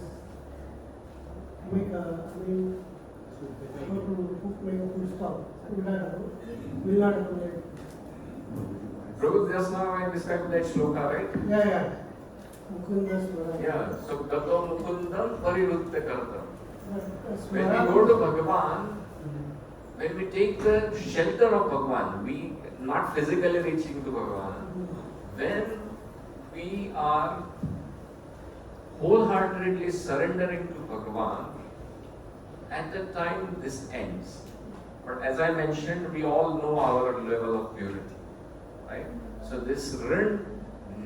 How to make a full stop? Will not accumulate. Prabhu, just now I described that shloka, right? Yeah. Mukunda Smara. Yeah. So, Gato Mukundam Parivrutta Kartam. When Smara. we go to Bhagavan, when we take the shelter of Bhagavan, we not physically reaching to Bhagavan. When we are wholeheartedly surrendering to Bhagavan, at that time this ends. But as I mentioned, we all know our level of purity. Right? So this rin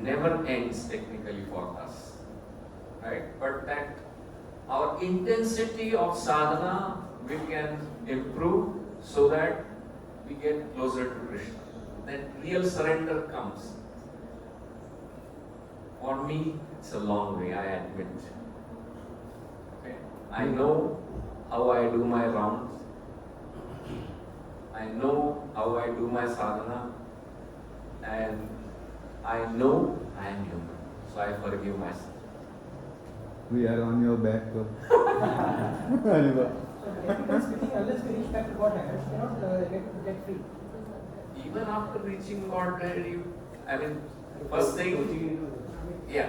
never ends technically for us. Right? But that our intensity of sadhana we can improve so that we get closer to Krishna. That real surrender comes. For me, it's a long way, I admit. Okay? I know how I do my rounds. I know how I do my sadhana. And I know I am human. So I forgive myself. We are on your back. Hariva. Technically speaking, unless we reach back to Godhead, we cannot get free. Even after reaching Godhead, first thing, yeah.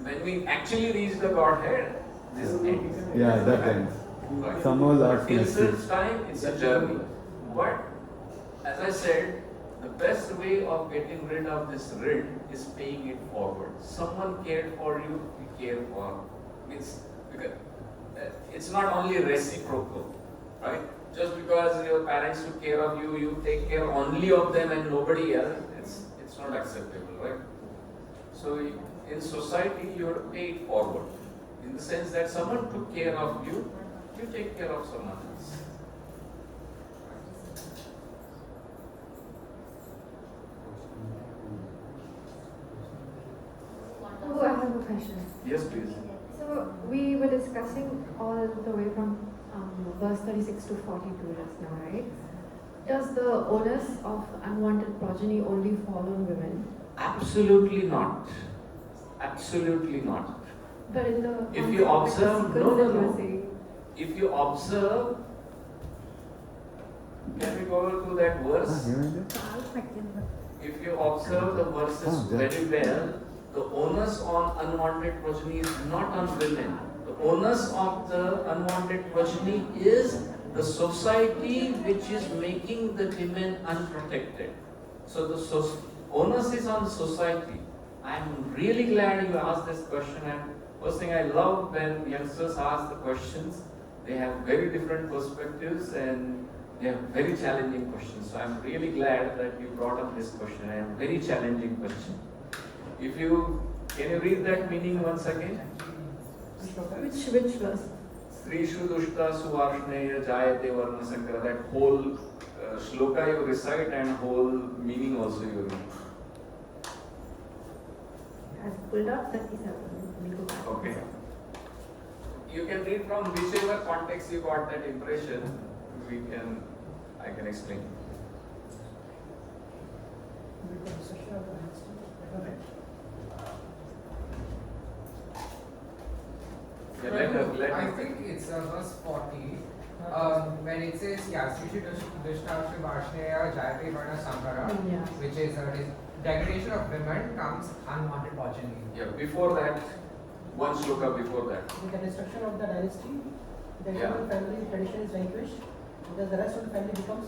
When we actually reach the Godhead, this ends. Yeah, that ends. Right. Somehow last Till next such time, it's a journey. But, as I said, the best way of getting rid of this rid is paying it forward. Someone cared for you, you care for. Means, because it's not only reciprocal, right? Just because your parents took care of you, you take care only of them and nobody else, it's not acceptable, right? So in society, you have to pay it forward. In the sense that someone took care of you, you take care of someone else. Oh, I have a question. Yes, please. So we were discussing all the way from verse 36 to 42 just now, right? Does the onus of unwanted progeny only fall on women? Absolutely not. Absolutely not. But in the If you observe, sequence no, that no, you were no. saying, If you observe, can we go to that verse? If you observe the verses very well, the onus on unwanted progeny is not on women. The onus of the unwanted progeny is the society which is making the women unprotected. So the onus is on the society. I'm really glad you asked this question, and first thing I love when youngsters ask the questions. They have very different perspectives and they have very challenging questions. So I'm really glad that you brought up this question. And a very challenging question. Can you read that meaning once again? which verse? Srishu Dushta Suvarshneya Jayate Varna Sankara. That whole shloka you recite and whole meaning also you read. I've pulled up 37. Let me go back. Okay. You can read from whichever context you got that impression. I can explain. Yeah, let I think it's verse 40. When it says, Srishu Dushta Varshneya Jayate Varna Sankara, Yeah. which is degradation of women comes unwanted progeny. Yeah, before that, one shloka before that. With the destruction of the dynasty, the Yeah. human family tradition is vanquished because the rest of the family becomes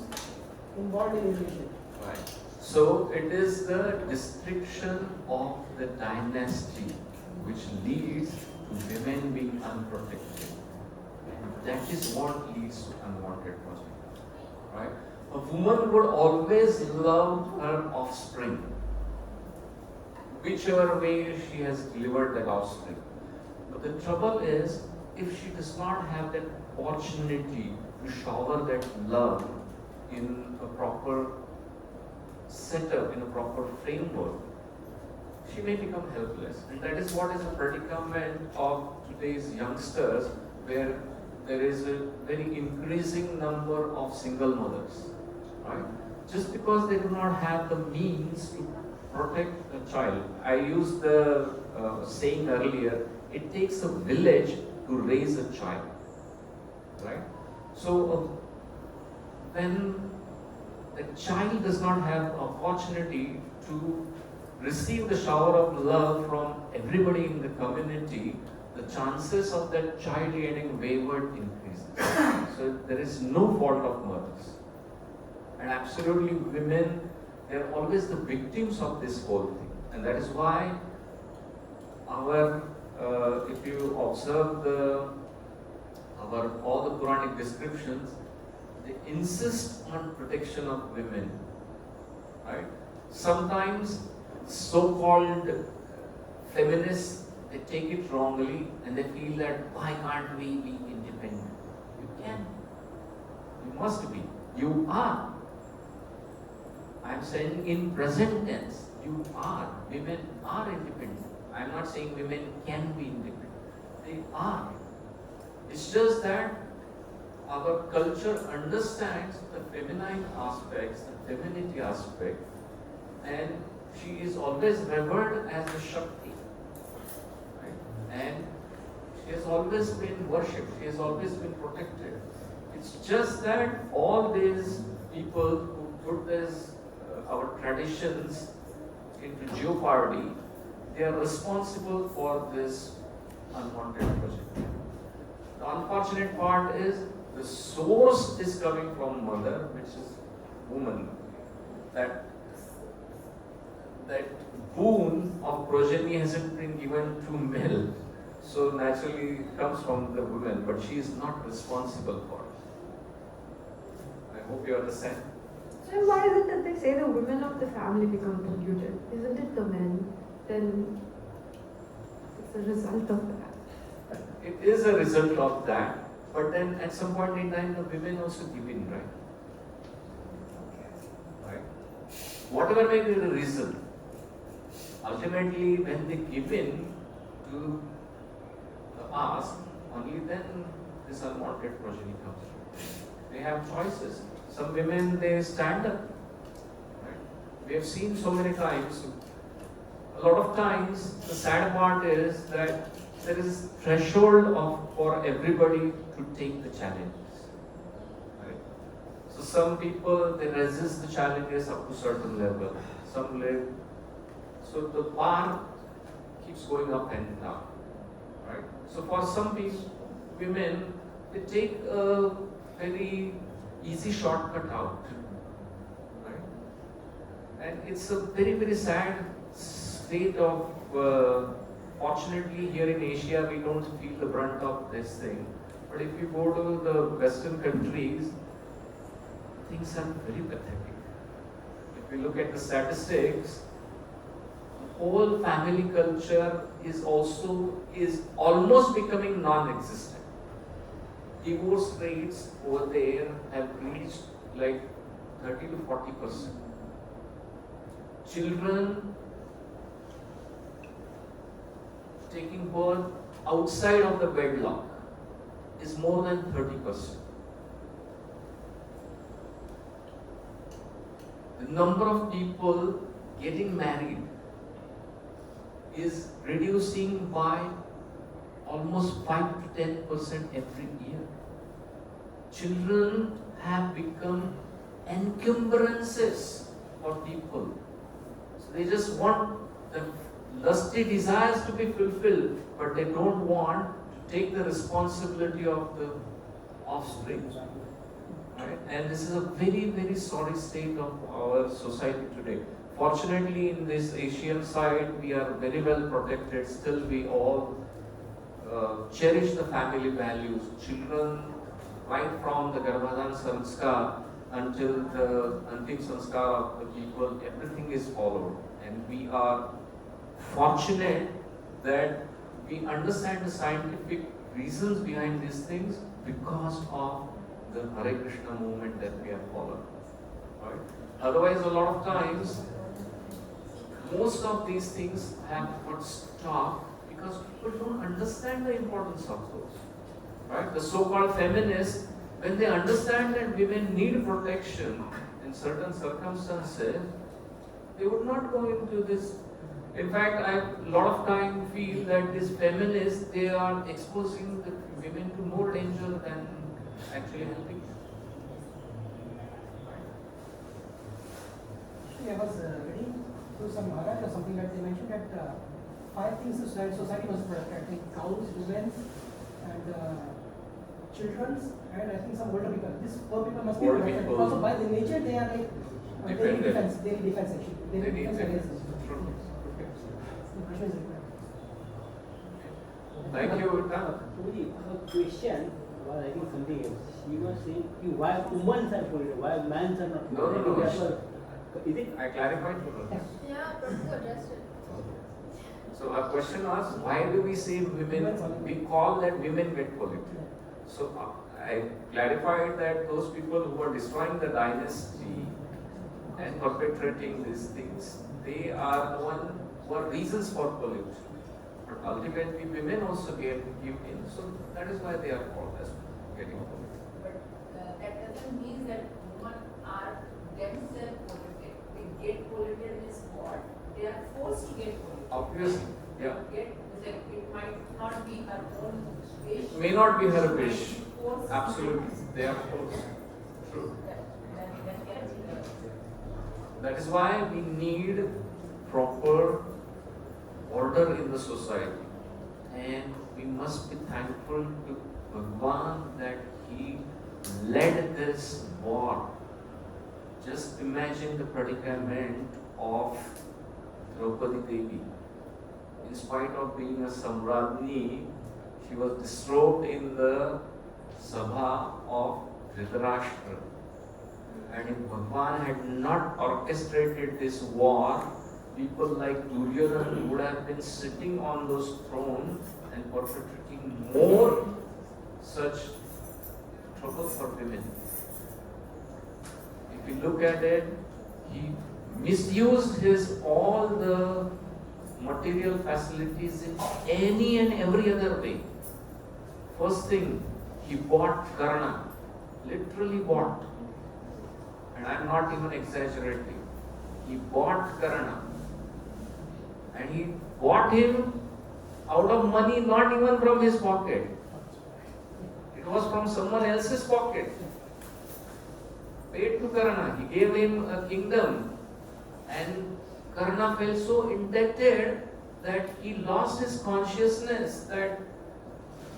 involved in relation. Right. So it is the destruction of the dynasty which leads to women being unprotected. And that is what leads to unwanted progeny. Right? A woman would always love her offspring, whichever way she has delivered that offspring. But the trouble is, if she does not have that opportunity to shower that love in a proper setup, in a proper framework, she may become helpless. And that is what is the predicament of today's youngsters, where there is a very increasing number of single mothers. Right? Just because they do not have the means to protect a child. I used the saying earlier, it takes a village to raise a child. Right? So when the child does not have opportunity to receive the shower of love from everybody in the community, the chances of that child getting wayward increases. So there is no fault of mothers. And absolutely women, they are always the victims of this whole thing. And that is why if you observe all the Quranic descriptions, they insist on protection of women. Right? Sometimes so-called feminists, they take it wrongly and they feel that why can't we be independent? You can. You must be. You are. I am saying in present tense, you are. Women are independent. I am not saying women can be independent. They are. It's just that our culture understands the feminine aspects, the femininity aspect, and she is always revered as a Shakti. Right? And she has always been worshipped, she has always been protected. It's just that all these people who put our traditions into jeopardy, they are responsible for this unwanted project. The unfortunate part is the source is coming from mother, which is woman. That boon of progeny hasn't been given to male, so naturally it comes from the woman, but she is not responsible for it. I hope you understand. So why is it that they say the women of the family become polluted? Isn't it the men? Then it's a result of that. it is a result of that. But then at some point in time, the women also give in, right? Right? Whatever may be the reason, ultimately when they give in to the ask, only then this unwanted progeny comes. They have choices. Some women, they stand up. Right? We have seen so many times. A lot of times, the sad part is that there is threshold for everybody to take the challenges. Right? So some people, they resist the challenges up to certain level. Some live. So the bar keeps going up and down. Right? So for some people, women, they take a very easy shortcut out. Right? And it's a very, very sad state of, fortunately here in Asia, we don't feel the brunt of this thing. But if you go to the Western countries, things are very pathetic. If we look at the statistics, the whole family culture is almost becoming non-existent. Divorce rates over there have reached like 30 to 40%. Children taking birth outside of the wedlock is more than 30%. The number of people getting married is reducing by almost 5 to 10% every year. Children have become encumbrances for people. So they just want the lusty desires to be fulfilled, but they don't want to take the responsibility of the offspring. Right? And this is a very, very sorry state of our society today. Fortunately, in this Asian side, we are very well protected. Still, we all cherish the family values. Children, right from the Garbhadan Sanskar until the Antim Sanskar of the people, everything is followed. And we are fortunate that we understand the scientific reasons behind these things because of the Hare Krishna movement that we have followed. Right? Otherwise, a lot of times, most of these things have got stopped because people don't understand the importance of those. Right? The so-called feminists, when they understand that women need protection in certain circumstances, they would not go into this. In fact, I a lot of time feel that these feminists, they are exposing the women to more danger than actually helping. Actually, I was reading through some Maharaj or something that they mentioned that 5 things society must protect. I think cows, women, and children, and I think some older people. These 4 people must be Older protected. people. Also, by the nature, they are like they need defense. They need defense actually. They need defense against this. The question is required. Thank you, Vita. Prabhuji, her question was I think something else. She was saying why women are polluted, why men are not No, no, no. polluted. Is it? I clarified for her. Yeah, Prabhu addressed it. So our question was, why do we say women, we call that women get polluted? So I clarified that those people who are destroying the dynasty and perpetrating these things, they are the one who are reasons for pollution. But ultimately women also give in, so that is why they are called as getting polluted. But that doesn't mean that women are themselves polluted. They get polluted is what? They are forced to get polluted. Obviously, yeah. It might not be her own wish. It may not be her wish. Forced. Absolutely, they are forced. True. That can be. That is why we need proper order in the society. And we must be thankful to Bhagwan that he led this war. Just imagine the predicament of Draupadi Devi. In spite of being a Samradni, she was disrobed in the Sabha of Dhritarashtra. And if Bhagwan had not orchestrated this war, people like Duryodhana would have been sitting on those thrones and perpetrating making more such trouble for women. If you look at it, he misused his all the material facilities in any and every other way. First thing, he bought Karna, literally bought, and I am not even exaggerating. He bought Karna, and he bought him out of money, not even from his pocket. It was from someone else's pocket. Paid to Karna. He gave him a kingdom, and Karna felt so indebted that he lost his consciousness that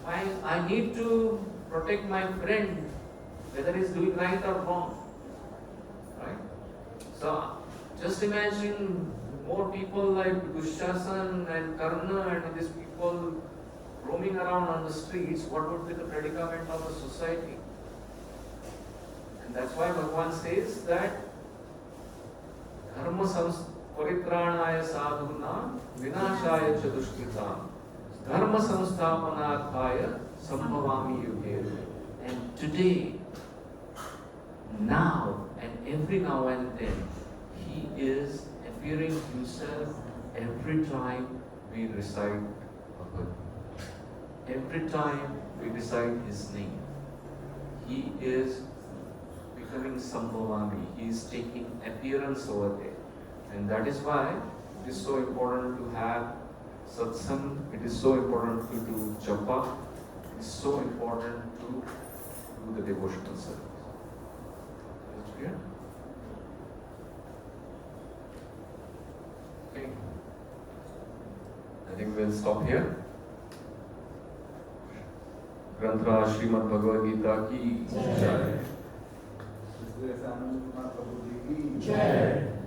I need to protect my friend, whether he's doing right or wrong. Right? So just imagine more people like Dushyasan and Karna and these people roaming around on the streets, what would be the predicament of the society? And that's why Bhagavan says that Dharma Paritranaya sadhuna vinashaya cha dushkritam Dharma samsthapanarthaya sambhavami yuge. And today, now and every now and then, he is appearing himself every time we recite Bhagavad. Every time we recite his name, he is becoming Sambhavami. He is taking appearance over there. And that is why it is so important to have satsang, it is so important to do japa, it is so important to do the devotional service. Is it clear? Okay. I think we'll stop here. ग्रंथराज Shrimad Bhagavad Gita की जय। Anand Kumar Prabhu ji ki जय।